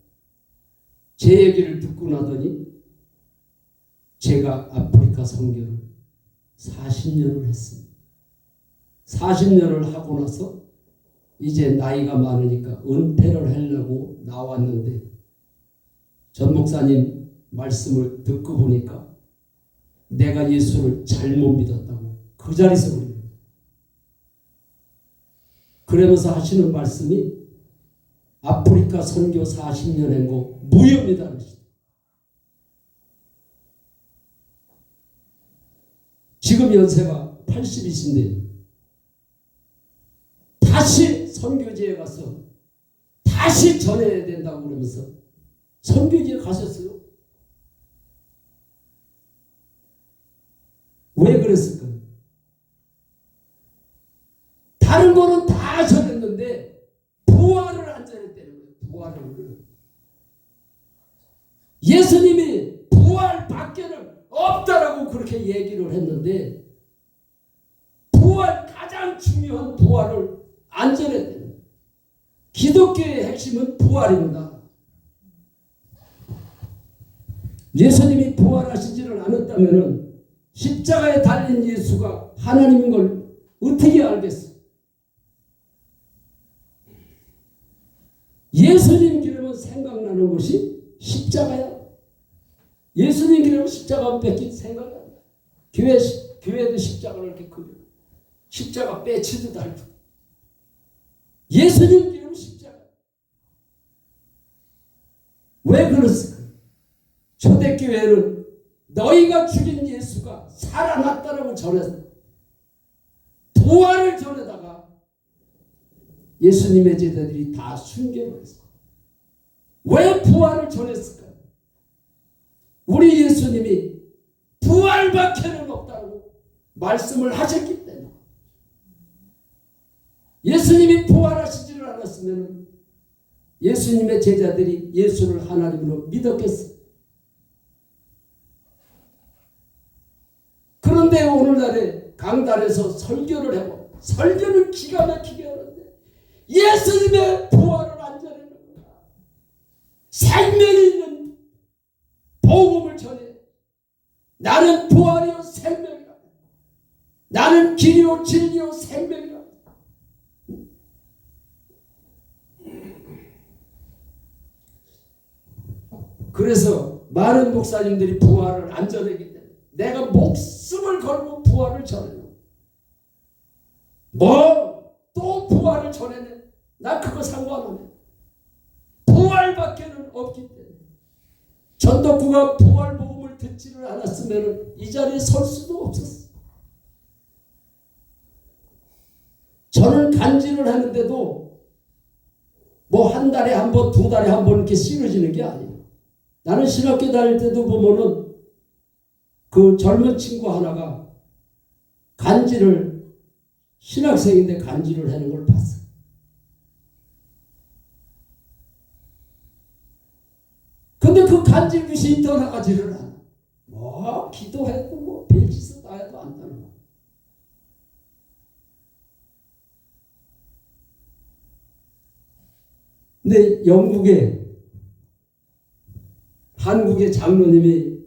S1: 제 얘기를 듣고 나더니 제가 아프리카 선교를 40년을 했습니다. 40년을 하고 나서 이제 나이가 많으니까 은퇴를 하려고 나왔는데 전 목사님 말씀을 듣고 보니까 내가 예수를 잘못 믿었다고 그 자리에서 그래요. 그러면서 하시는 말씀이 아프리카 선교 40년 한 거 무효입니다. 지금 연세가 80이신데 다시 선교지에 가서 다시 전해야 된다고 그러면서 선교지에 가셨어요. 왜 그랬을까요? 다른 거는 다 전했는데 부활을 안 전했다는 거예요. 부활을. 예수님이 부활 밖에는 없다라고 그렇게 얘기를 했는데 부활, 가장 중요한 부활을 안 전했다는 거예요. 기독교의 핵심은 부활입니다. 예수님이 부활하시지를 않았다면 십자가에 달린 예수가 하나님인 걸 어떻게 알겠어요? 예수님 기르면 생각나는 것이 십자가야. 예수님 기르면 십자가 뺏긴 생각이 안 나. 교회도 십자가를 이렇게 그려. 십자가 빼치듯 알고. 예수님 기르면 십자가. 왜 그랬을까? 초대교회는 너희가 죽인 예수가 살아났다라고 전해서 부활을 전해다가 예수님의 제자들이 다 순교했어요. 왜 부활을 전했을까요? 우리 예수님이 부활밖에는 없다고 말씀을 하셨기 때문에 예수님이 부활하시지를 않았으면 예수님의 제자들이 예수를 하나님으로 믿었겠어요. 그런데 오늘날에 강단에서 설교를 해보 설교는 기가 막히게 하는데 예수님의 부활을 안 전하는 거야. 생명이 있는 나는 부활이요 생명이라. 나는 길이요 진리요 생명이라. 그래서 많은 목사님들이 부활을 안 전하기 때문에 내가 목숨을 걸고 부활을 전해요. 또 부활을 전해내. 나 그거 상관없네. 부활밖에는 없기 때문에. 전덕구가 부활 복음을 듣지를 않았으면 이 자리에 설 수도 없었어. 저는 간증을 하는데도 뭐 한 달에 한 번, 두 달에 한 번 이렇게 쓰러지는 게 아니에요. 나는 신학교 다닐 때도 보면은 그 젊은 친구 하나가 간지를, 신학생인데 간지를 하는 걸 봤어. 근데 그 간질 귀신이 떠나가지를 않아. 뭐 기도했고 뭐 별짓을 다 해도 안 떠나. 근데 한국의 장로님이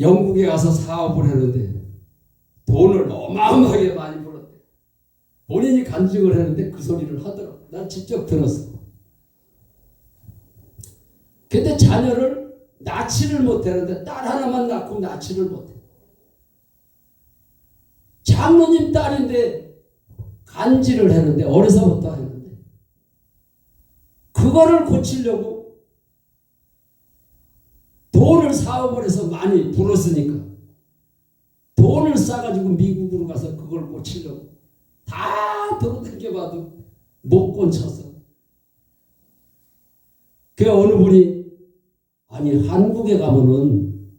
S1: 영국에 가서 사업을 했는데 돈을 어마어마하게 많이 벌었대. 본인이 간증을 했는데 그 소리를 하더라고. 난 직접 들었어. 근데 자녀를 낳지를 못하는데 딸 하나만 낳고 낳지를 못해. 장로님 딸인데 간질을 했는데 어려서부터 했는데 그거를 고치려고 돈을 사업을 해서 많이 벌었으니까 돈을 싸가지고 미국으로 가서 그걸 고치려고 다 돌아다녀봐도 못 고쳐서 그 어느 분이 아니 한국에 가면은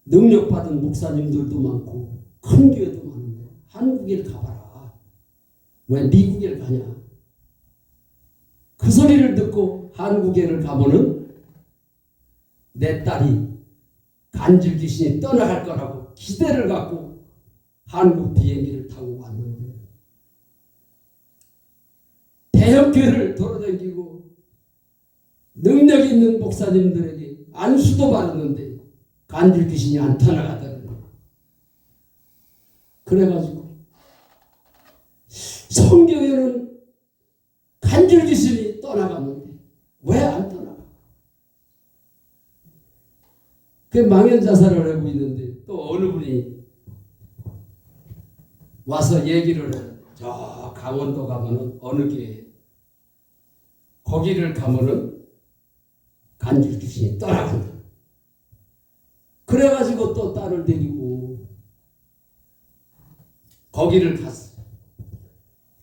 S1: 능력받은 목사님들도 많고 큰 교회도 많은데 한국에 가봐라. 왜 미국에 가냐. 그 소리를 듣고 한국에를 가면은 내 딸이 간질 귀신이 떠나갈 거라고 기대를 갖고 한국 비행기를 타고 왔는데 대형교회를 돌아다니고 능력 있는 목사님들에게 안수도 받았는데 간질 귀신이 안 떠나가더라고요. 그래가지고 성경에는 간질 귀신이 떠나갔는데 왜 안 떠나가? 그 망연자살을 하고 있는데 또 어느 분이 와서 얘기를 해요. 저 강원도 가면은 어느 게 거기를 가면은 간질 귀신이 떠나간다. 그래가지고 또 딸을 데리고 거기를 갔어.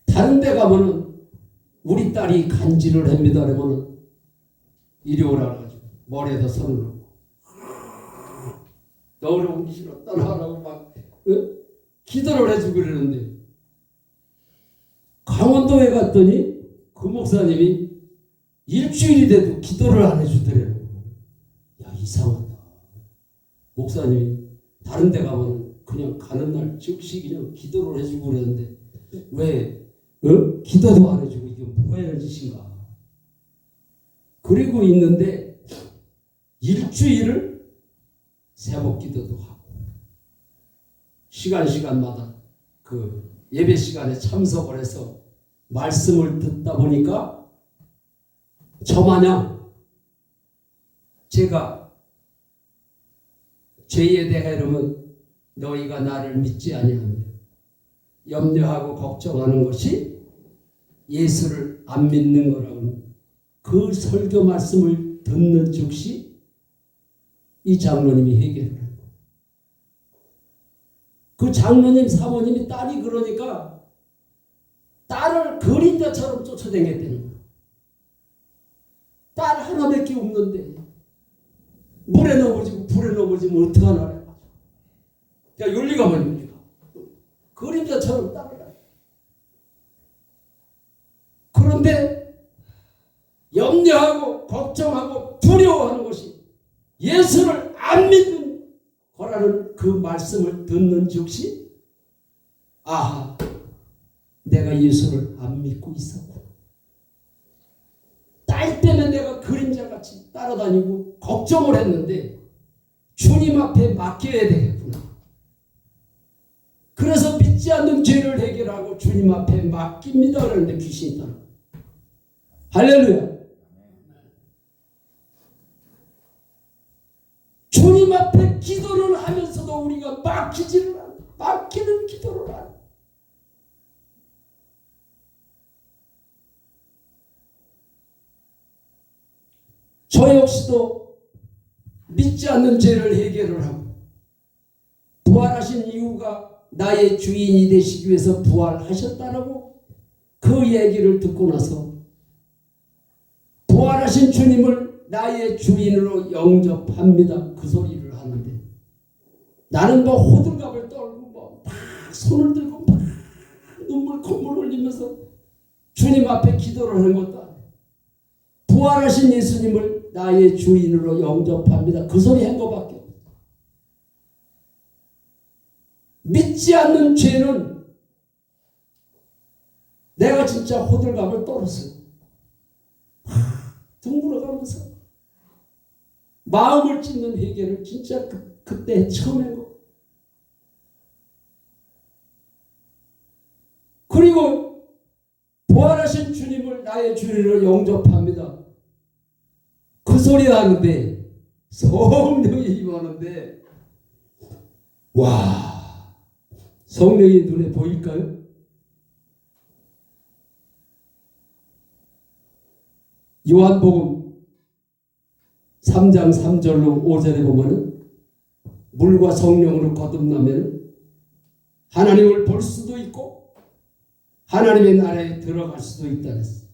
S1: 다른 데 가면은 우리 딸이 간질을 합니다. 그러면은 이리 오라 그래가지고 머리에다 손을 놓고 너를 오기 싫어 떠나라고 막 기도를 해주고 그러는데 강원도에 갔더니 그 목사님이 일주일이 돼도 기도를 안 해주더래요. 야 이상하다. 목사님이 다른 데 가면 그냥 가는 날 즉시 그냥 기도를 해주고 그러는데 왜 기도도 안 해주고 이게 뭐하는 짓인가. 그리고 있는데 일주일을 새벽 기도도 하고 시간마다 그 예배 시간에 참석을 해서 말씀을 듣다 보니까 저마냥 제가 죄에 대하여는 너희가 나를 믿지 아니하며 염려하고 걱정하는 것이 예수를 안 믿는 거라고 그 설교 말씀을 듣는 즉시 이 장로님이 해결을 해요. 그 장로님 사모님이 딸이 그러니까 딸을 그림자처럼 쫓아다녔다는 거예요. 딸 하나밖에 없는데 물에 넘어지고 불에 넘어지면 어떡하나. 야 윤리가만 윤리가 그림자처럼 딸을. 그런데 염려하고 걱정하고 두려워하는 것이 예수를 안 믿는 거라는 그 말씀을 듣는 즉시 아하 내가 예수를 안 믿고 있었구나. 딸 때문에 내가 그림자같이 따라다니고 걱정을 했는데 주님 앞에 맡겨야 되겠구나. 그래서 믿지 않는 죄를 해결하고 주님 앞에 맡깁니다. 그러는데 귀신이 떠나. 할렐루야. 주님 앞에 기도를 하면서도 우리가 맡기지를 않아. 맡기는 기도를 안 해. 저 역시도 믿지 않는 죄를 해결을 하고 부활하신 이유가 나의 주인이 되시기 위해서 부활하셨다라고 그 얘기를 듣고 나서 부활하신 주님을 나의 주인으로 영접합니다. 그 소리를 하는데 나는 뭐 호들갑을 떨고 뭐 막 손을 들고 막 눈물 콧물 흘리면서 주님 앞에 기도를 하는 것도 아니에요. 부활하신 예수님을 나의 주인으로 영접합니다. 그 소리 한 것밖에 없어요. 믿지 않는 죄는 내가 진짜 호들갑을 떨었어요. 둥그러가면서 마음을 찢는 회개를 진짜 그때 처음 한 거. 그리고 부활하신 주님을 나의 주인으로 영접합니다. 그 소리 나는데 성령이 임하는데 와, 성령이 눈에 보일까요? 요한복음 3장 3절로 5절에 보면은 물과 성령으로 거듭나면 하나님을 볼 수도 있고 하나님의 나라에 들어갈 수도 있다 그랬어요.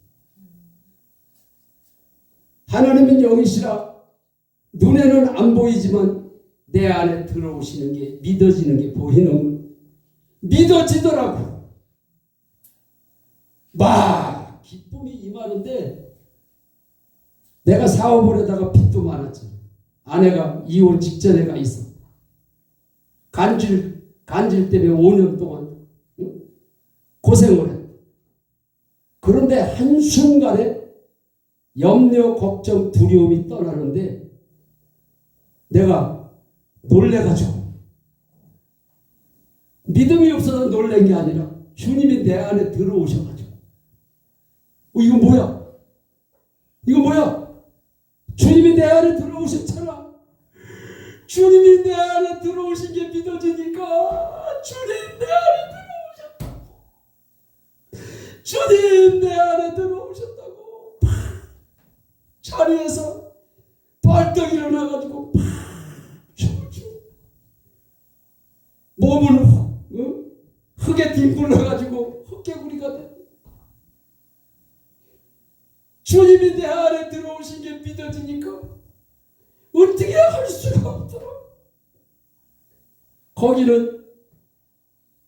S1: 하나님은 영이시라 눈에는 안 보이지만 내 안에 들어오시는 게 믿어지는 게 보이는 믿어지더라고. 막 기쁨이 임하는데 내가 사업을 하다가 빚도 많았죠. 아내가 이혼 직전에 가 있어. 간질 때문에 5년 동안 고생을 해. 그런데 한순간에 염려, 걱정, 두려움이 떠나는데 내가 놀래가지고 믿음이 없어서 놀란 게 아니라 주님이 내 안에 들어오셔가지고 이거 뭐야? 이거 뭐야? 주님이 내 안에 들어오셨잖아. 주님이 내 안에 들어오신 게 믿어지니까 주님 내 안에 들어오셨다고. 주님 내 안에 들어오셨다고. 자리에서 벌떡 일어나가지고 몸은 흙에 뒹굴러가지고 흙개구리가 돼. 주님이 내 안에 들어오신 게 믿어지니까 어떻게 할 수가 없더라. 거기는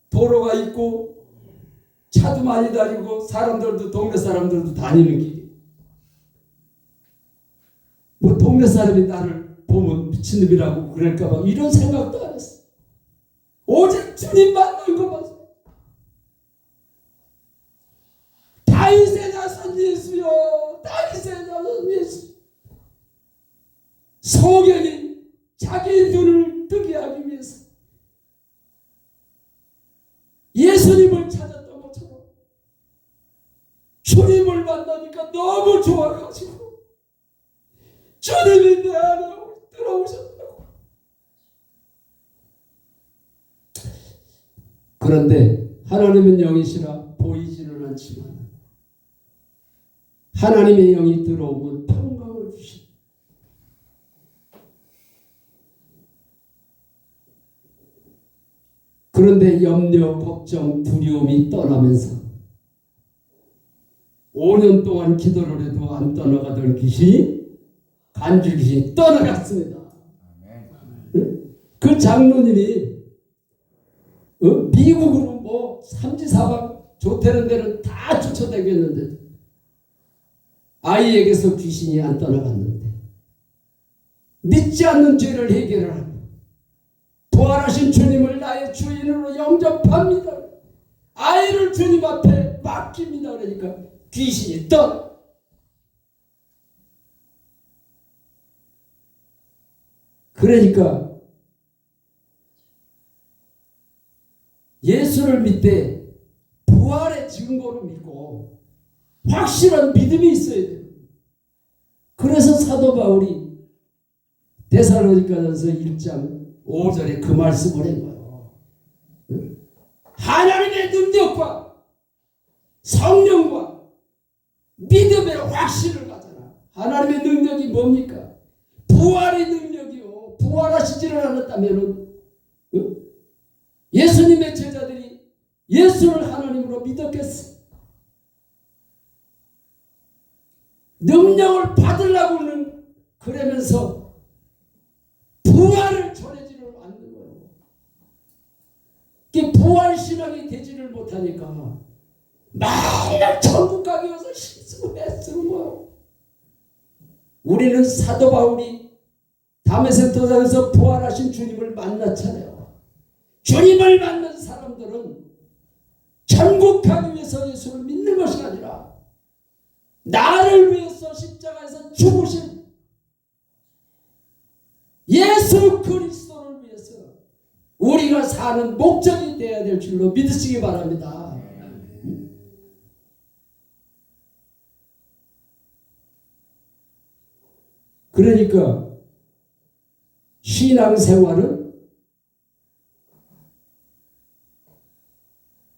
S1: 도로가 있고 차도 많이 다니고 사람들도 동네 사람들도 다니는 길이. 뭐 동네 사람이 나를 보면 미친놈이라고 그럴까봐 이런 생각도 안 했어. 오직 주님 만난 것만. 다윗의 자손 예수여, 다윗의 자손 예수. 소경이 자기 눈을 뜨게 하기 위해서 예수님을 찾았던 것처럼 주님을 만나니까 너무 좋아가지고 주님이 내 안에 들어오셨다고. 그런데 하나님은 영이시라 보이지는 않지만 하나님의 영이 들어오면 평강을 주십니다. 그런데 염려, 걱정, 두려움이 떠나면서 5년 동안 기도를 해도 안 떠나가던 귀신이 간질 귀신이 떠나갔습니다. 그 장로님이 미국으로 뭐 삼지사방 좋다는 데는 다 쫓아다녔는데 아이에게서 귀신이 안 떠나갔는데 믿지 않는 죄를 해결하고 부활하신 주님을 나의 주인으로 영접합니다. 아이를 주님 앞에 맡깁니다. 그러니까 귀신이 떠나. 그러니까 예수를 믿되 부활의 증거로 믿고 확실한 믿음이 있어야 돼요. 그래서 사도 바울이 데살로니가전서 1장 5절에 그 말씀을 한 거예요. 하나님의 능력과 성령과 믿음의 확신을 가져라. 하나님의 능력이 뭡니까? 부활의 능력이요. 부활하시지를 않았다면 예수님의 제자들이 예수를 하나님으로 믿었겠어요? 능력을 받으려고는 그러면서 부활을 전해지를 않는 거예요. 부활신앙이 되지를 못하니까 맨날 천국 가기 위해서 실수했는 거예요. 우리는 사도 바울이 다메섹 도상에서 부활하신 주님을 만났잖아요. 주님을 만난 사람들은 천국 가기 위해서 예수를 믿는 것이 아니라 나를 위해서 십자가에서 죽으신 예수 그리스도를 위해서 우리가 사는 목적이 되어야 될 줄로 믿으시기 바랍니다. 그러니까 신앙생활은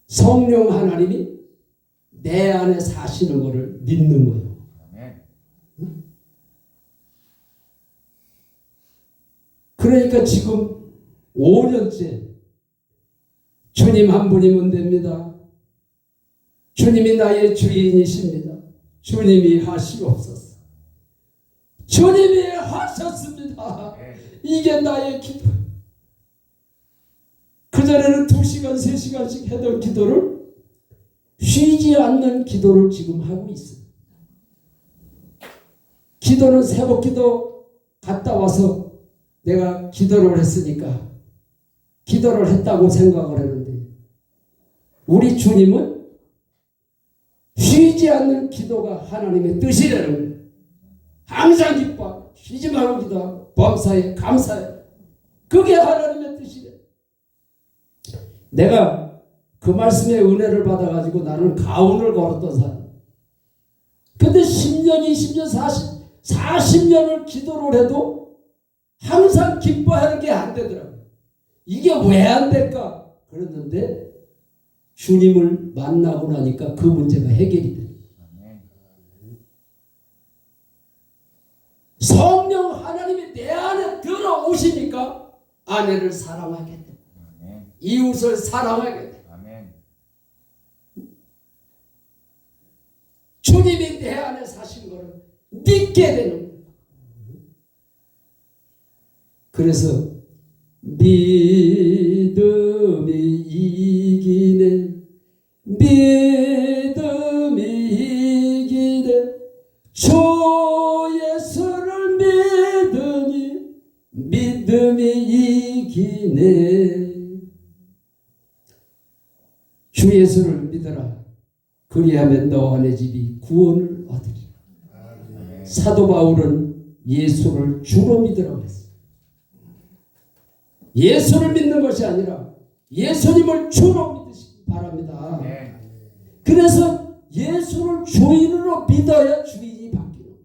S1: 성령 하나님이 내 안에 사시는 것을 믿는 거예요. 그러니까 지금 5년째 주님 한 분이면 됩니다. 주님이 나의 주인이십니다. 주님이 하시옵소서. 주님이 하셨습니다. 이게 나의 기도. 그전에는 2시간, 3시간씩 하던 기도를 쉬지 않는 기도를 지금 하고 있어요. 기도는 새벽 기도 갔다 와서 내가 기도를 했으니까 기도를 했다고 생각을 했는데 우리 주님은 쉬지 않는 기도가 하나님의 뜻이라는 거예요. 항상 기뻐하고 쉬지 말고 기도하고 범사에 감사해. 그게 하나님의 뜻이래. 내가 그 말씀의 은혜를 받아가지고 나는 가운을 걸었던 사람. 근데 10년, 20년, 40년을 기도를 해도 항상 기뻐하는 게 안 되더라고요. 이게 왜 안 될까? 그랬는데 주님을 만나고 나니까 그 문제가 해결이 돼요. 성령 하나님이 내 안에 들어오시니까 아내를 사랑하게 돼. 이웃을 사랑하게 돼. 주님이 내 안에 사신 것을 믿게 되는 거예요. 그래서 믿음이 이기네. 믿음이 이기네. 주 예수를 믿으니 믿음이 이기네. 주 예수를 믿어라. 그리하면 너와 내 집이 구원을 얻으리라. 사도 바울은 예수를 주로 믿으라고 했어요. 예수를 믿는 것이 아니라 예수님을 주로 믿으시기 바랍니다. 그래서 예수를 주인으로 믿어야 주인이 바뀌는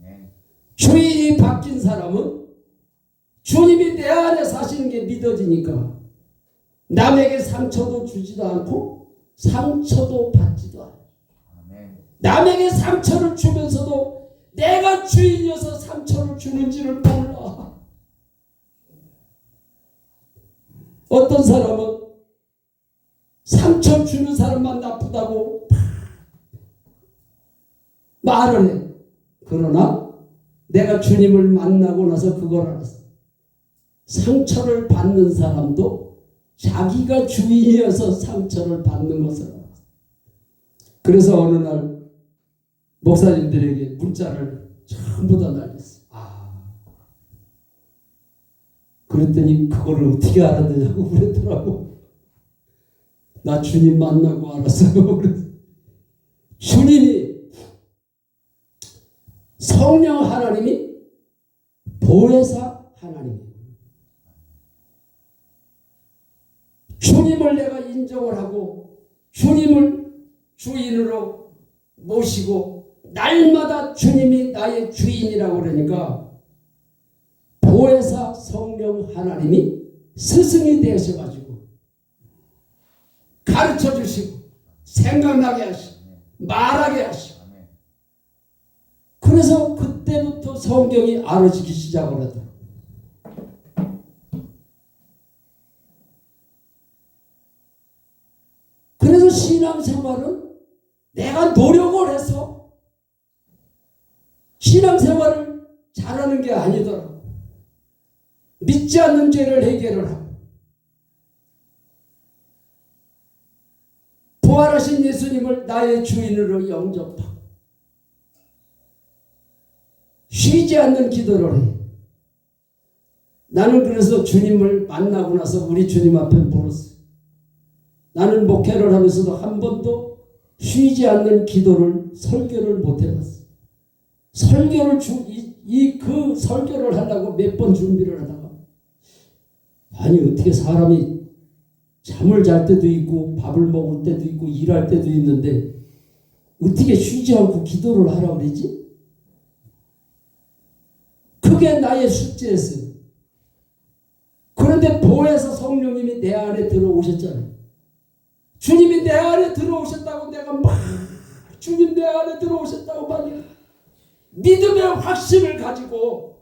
S1: 거예요. 주인이 바뀐 사람은 주님이 내 안에 사시는 게 믿어지니까 남에게 상처도 주지도 않고 상처도 받지도 않아요. 남에게 상처를 주면서도 내가 주인이어서 상처를 주는지를 몰라. 어떤 사람은 상처 주는 사람만 나쁘다고 말을 해. 그러나 내가 주님을 만나고 나서 그걸 알았어. 상처를 받는 사람도 자기가 주인이어서 상처를 받는 것을 알았어. 그래서 어느 날 목사님들에게 문자를 전부 다 날렸어. 그랬더니 그거를 어떻게 알아내냐고 그랬더라고. 나 주님 만나고 알았어요. 주님이 성령 하나님이 보혜사 하나님. 주님을 내가 인정을 하고 주님을 주인으로 모시고 날마다 주님이 나의 주인이라고 그러니까 보혜사 성령 하나님이 스승이 되셔가지고 가르쳐 주시고 생각나게 하시고 말하게 하시고 그래서 그때부터 성경이 알아지기 시작을 하더라고요. 그래서 신앙생활은 내가 노력을 해서 신앙생활을 잘하는 게 아니더라고요. 믿지 않는 죄를 해결을 하고 부활하신 예수님을 나의 주인으로 영접하고 쉬지 않는 기도를 해. 나는 그래서 주님을 만나고 나서 우리 주님 앞에 물었어요. 나는 목회를 하면서도 한 번도 쉬지 않는 기도를 설교를 못 해봤어. 설교를 그 설교를 하려고 몇 번 준비를 하다가 아니 어떻게 사람이 잠을 잘 때도 있고 밥을 먹을 때도 있고 일할 때도 있는데 어떻게 쉬지 않고 기도를 하라고 그러지? 그게 나의 숙제였어요. 그런데 보혜사 성령님이 내 안에 들어오셨잖아요. 주님이 내 안에 들어오셨다고 내가 막 주님 내 안에 들어오셨다고 막 믿음의 확신을 가지고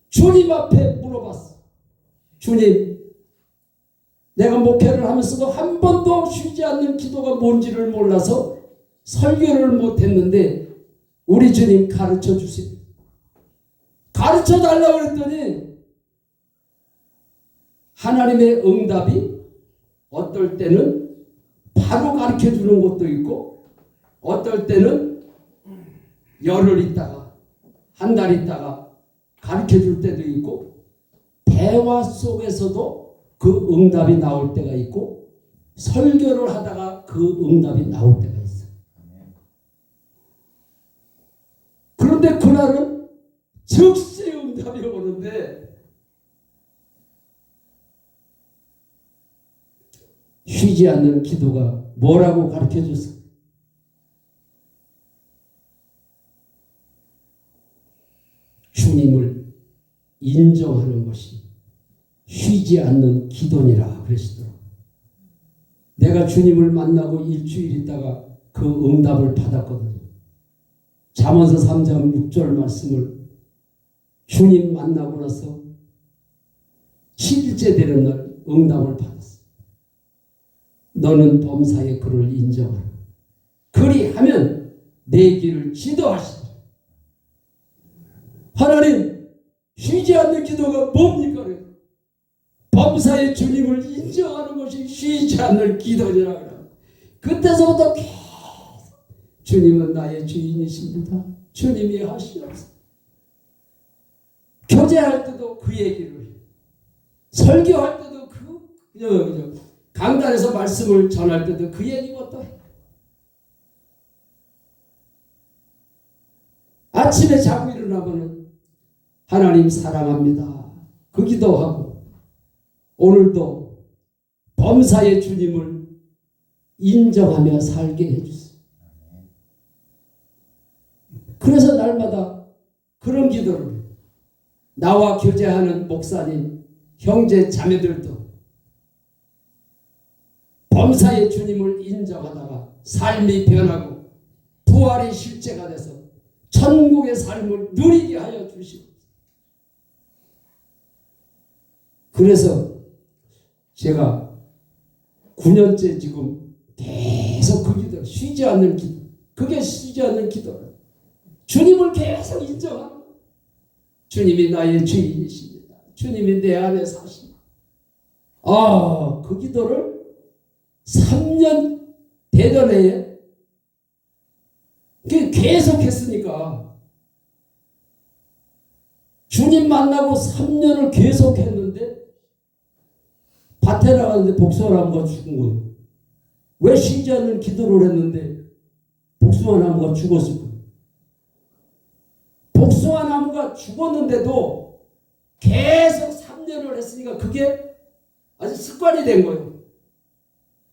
S1: 주님 앞에 물어봤어. 주님, 내가 목회를 하면서도 한 번도 쉬지 않는 기도가 뭔지를 몰라서 설교를 못했는데 우리 주님 가르쳐 주세요. 가르쳐 달라고 그랬더니 하나님의 응답이 어떨 때는 바로 가르쳐 주는 것도 있고 어떨 때는 열흘 있다가 한 달 있다가 가르쳐 줄 때도 있고 대화 속에서도 그 응답이 나올 때가 있고 설교를 하다가 그 응답이 나올 때가 있어요. 그런데 그날은 즉시 응답이 오는데 쉬지 않는 기도가 뭐라고 가르쳐줬어? 주님을 인정하는 것이 쉬지 않는 기도니라 그러시더라고요. 내가 주님을 만나고 일주일 있다가 그 응답을 받았거든요. 잠언서 3장 6절 말씀을 주님 만나고 나서 7일째 되는 날 응답을 받았어. 너는 범사의 그를 인정하라. 그리하면 내 길을 지도하시라. 하나님, 쉬지 않는 기도가 뭡니까? 범사의 주님을 인정하는 것이 쉬지 않는 기도니라. 그때서부터 계속 주님은 나의 주인이십니다. 주님이 하시옵소서. 교제할 때도 그 얘기를 해요. 설교할 때도 강단에서 말씀을 전할 때도 그 얘기부터 해요. 아침에 자고 일어나면 하나님 사랑합니다. 그 기도하고 오늘도 범사의 주님을 인정하며 살게 해주세요. 그래서 날마다 그런 기도를 나와 교제하는 목사님, 형제, 자매들도 범사의 주님을 인정하다가 삶이 변하고 부활의 실제가 돼서 천국의 삶을 누리게 하여 주시고 그래서 제가 9년째 지금 계속 그 기도, 쉬지 않는 기도, 그게 쉬지 않는 기도예요. 주님을 계속 인정하고 주님이 나의 주인이십니다. 주님이 내 안에 사십니다. 그 기도를 3년 되던 해에 계속 했으니까 주님 만나고 3년을 계속 했는데 밭에 나갔는데 복숭아나무가 죽은 거예요. 왜 쉬지 않는 기도를 했는데 복숭아나무가 죽었을 거예요. 복숭아나무가 죽었는데도 계속 3년을 했으니까 그게 아주 습관이 된 거예요.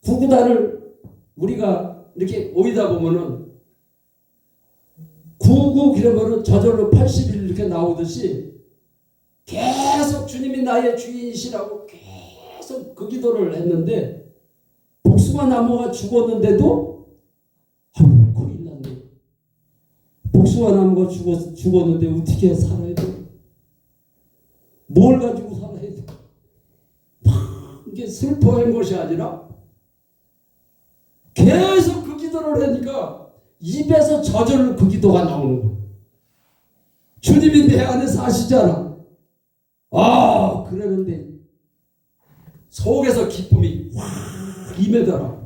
S1: 구구단을 우리가 이렇게 오이다 보면은 99 그러면은 저절로 81 이렇게 나오듯이 계속 주님이 나의 주인이시라고 계속 그 기도를 했는데 복숭아 나무가 죽었는데도 아유 큰일 났네. 복숭아 나무가 죽었는데 어떻게 살아야 돼? 뭘 가지고 살아야 돼? 막 이게 슬퍼한 것이 아니라 계속 그 기도를 하니까 입에서 저절로 그 기도가 나오는 거야. 주님이 내 안에 사시잖아. 아, 그러는데 속에서 기쁨이 확 임하더라.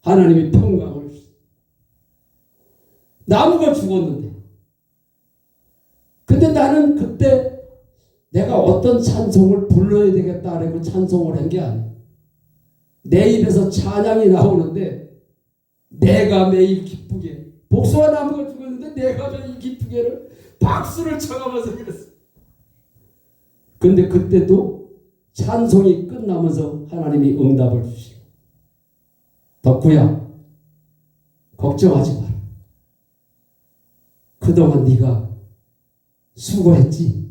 S1: 하나님이 평강을 주셨어. 나무가 죽었는데. 근데 나는 그때 내가 어떤 찬송을 불러야 되겠다라고 찬송을 한 게 아니야. 내 입에서 찬양이 나오는데 내가 매일 기쁘게 복숭아 나무가 죽었는데 내가 매일 기쁘게를 박수를 쳐가면서 그랬어. 근데 그때도 찬송이 끝나면서 하나님이 응답을 주시고 덕구야 걱정하지 마라. 그동안 네가 수고했지.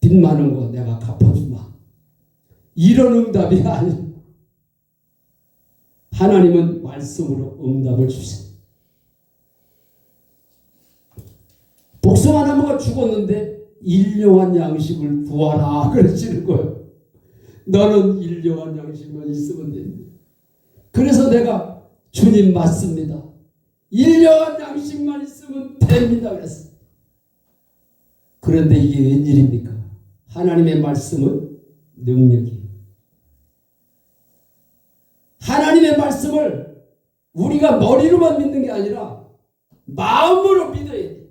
S1: 빚 많은 거 내가 갚아주마. 이런 응답이 아니야. 하나님은 말씀으로 응답을 주세요. 복숭아 나무가 죽었는데 일용한 양식을 구하라 그러시는 거예요. 너는 일용한 양식만 있으면 됩니다. 그래서 내가 주님 맞습니다. 일용한 양식만 있으면 됩니다 그랬어. 그런데 이게 웬일입니까? 하나님의 말씀은 능력이에요. 하나님의 말씀을 우리가 머리로만 믿는 게 아니라 마음으로 믿어야 돼.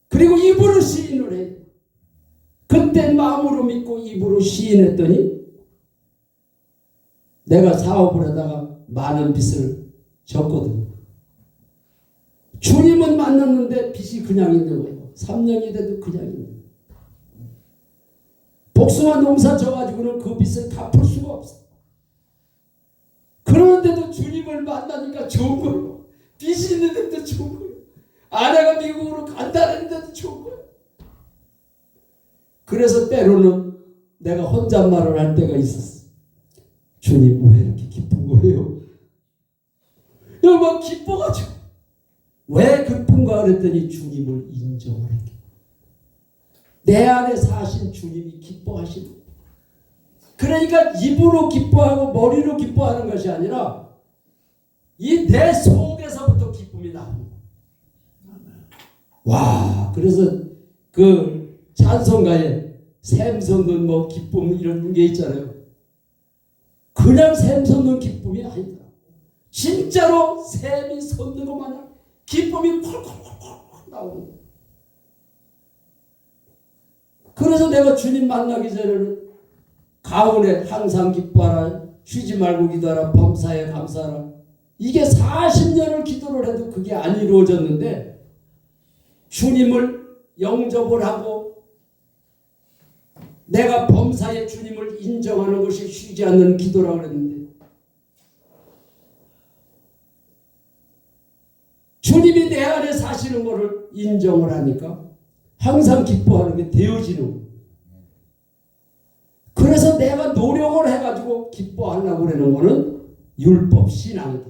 S1: 그리고 입으로 시인을 해. 그때 마음으로 믿고 입으로 시인했더니 내가 사업을 하다가 많은 빚을 졌거든요. 주님은 만났는데 빚이 그냥 있는 거예요. 3년이 돼도 그냥 있는 거예요. 복숭아 농사 져가지고는 그 빚을 갚을 수가 없어. 그런데도 주님을 만나니까 좋은 거예요. 빚이 있는데도 좋은 거예요. 아내가 미국으로 간다는데도 좋은 거예요. 그래서 때로는 내가 혼잣말을 할 때가 있었어. 주님 왜 이렇게 기쁜 거예요? 막 기뻐가지고. 왜 기쁜가 그랬더니 주님을 인정을 했게. 내 안에 사신 주님이 기뻐하시는 거예요. 그러니까 입으로 기뻐하고 머리로 기뻐하는 것이 아니라 이 내 속에서부터 기쁨이 나옵니다. 와, 그래서 그 찬송가에 샘 솟는 뭐 기쁨 이런 게 있잖아요. 그냥 샘 솟는 기쁨이 아니다. 진짜로 샘이 솟는 것 마냥 기쁨이 콜콜콜콜 나오는 거예요. 그래서 내가 주님 만나기 전에는 가운에 항상 기뻐하라, 쉬지 말고 기도하라, 범사에 감사하라. 이게 40년을 기도를 해도 그게 안 이루어졌는데 주님을 영접을 하고 내가 범사에 주님을 인정하는 것이 쉬지 않는 기도라고 그랬는데 주님이 내 안에 사시는 것을 인정을 하니까 항상 기뻐하는 게 되어지는 거예요. 그래서 내가 노력을 해가지고 기뻐하려고 그러는 거는 율법 신앙이다.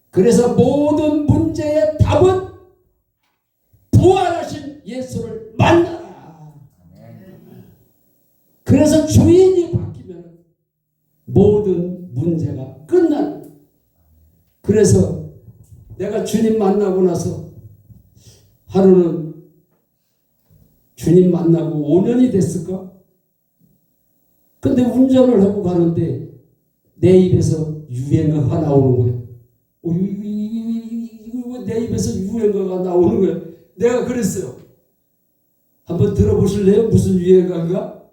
S1: 그래서 모든 문제의 답은 부활하신 예수를 만나라. 그래서 주인이 바뀌면 모든 문제가 끝나는. 그래서 내가 주님 만나고 나서 하루는 주님 만나고 5년이 됐을까? 근데 운전을 하고 가는데 내 입에서 유행어가 나오는 거예요. 내 입에서 유행어가 나오는 거예요. 내가 그랬어요. 한번 들어보실래요? 무슨 유행어인가?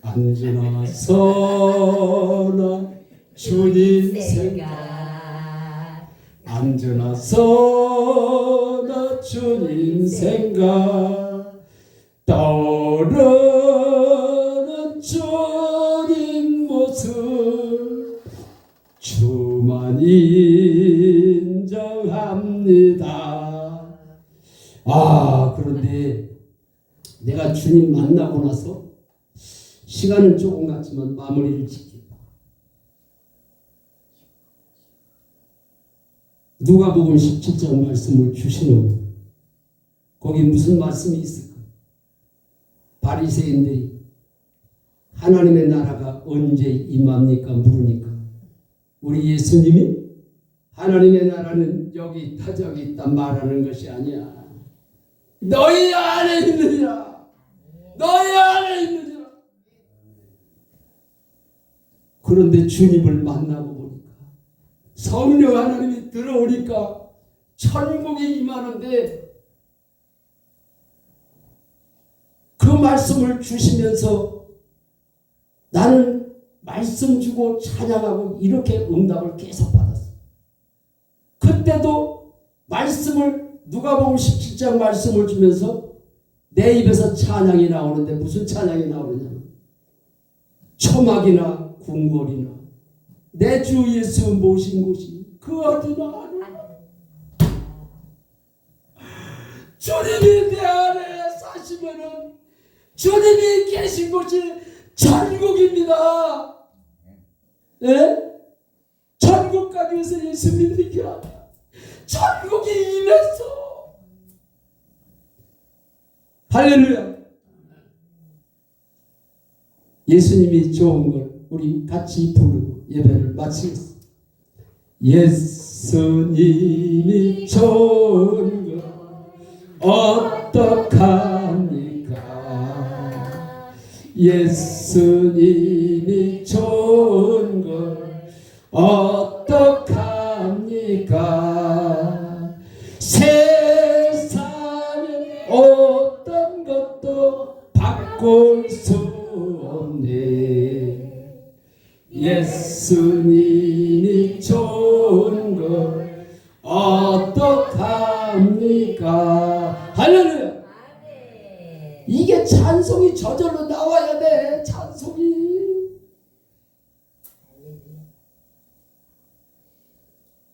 S1: 앉으나 서나 주님 생각, 앉으나 서나 주님 생각, 떠오르는 주님 모습 그런데 내가 주님 만나고 나서 시간은 조금 갔지만 마무리를 짓게. 누가복음 17장 말씀을 주시는 거기 무슨 말씀이 있을까? 바리새인들이 하나님의 나라가 언제 임합니까? 물으니까 우리 예수님이 하나님의 나라는 여기 있다 저기 있다 말하는 것이 아니야. 너희 안에 있느니라. 너희 안에 있느니라. 그런데 주님을 만나고 보니까 성령 하나님이 들어오니까 천국이 임하는데 그 말씀을 주시면서 나는 말씀 주고 찬양하고 이렇게 응답을 계속 받았어. 그때도 말씀을 누가복음 17장 말씀을 주면서 내 입에서 찬양이 나오는데 무슨 찬양이 나오느냐? 초막이나 궁궐이나 내 주 예수 모신 곳이 그 어디나 아니라 주님이 내 안에 사시면은 주님이 계신 곳이 천국입니다. 예? 천국 가기 위해서 예수 믿는 게 아니야. 천국이 임했어. 할렐루야. 예수님이 좋은 걸 우리 같이 부르고 예배를 마치겠습니다. 예수님이 좋은 걸 어떡합니까? 예수님이 좋은 걸 어떡합니까? 세상에 어떤 것도 바꿀 수 없네. 예수님이 좋은 걸 어떡합니까? 할렐루야. 이게 찬송이 저절로 나와야 돼. 찬송이.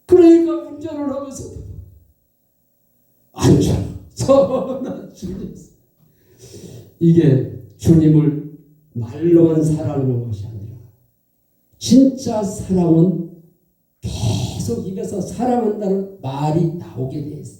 S1: 그러니까 운전을 하면서도 안전 선한 주님. 이게 주님을 말로만 사랑하는 것이 아니라 진짜 사랑은 계속 입에서 사랑한다는 말이 나오게 돼 있어.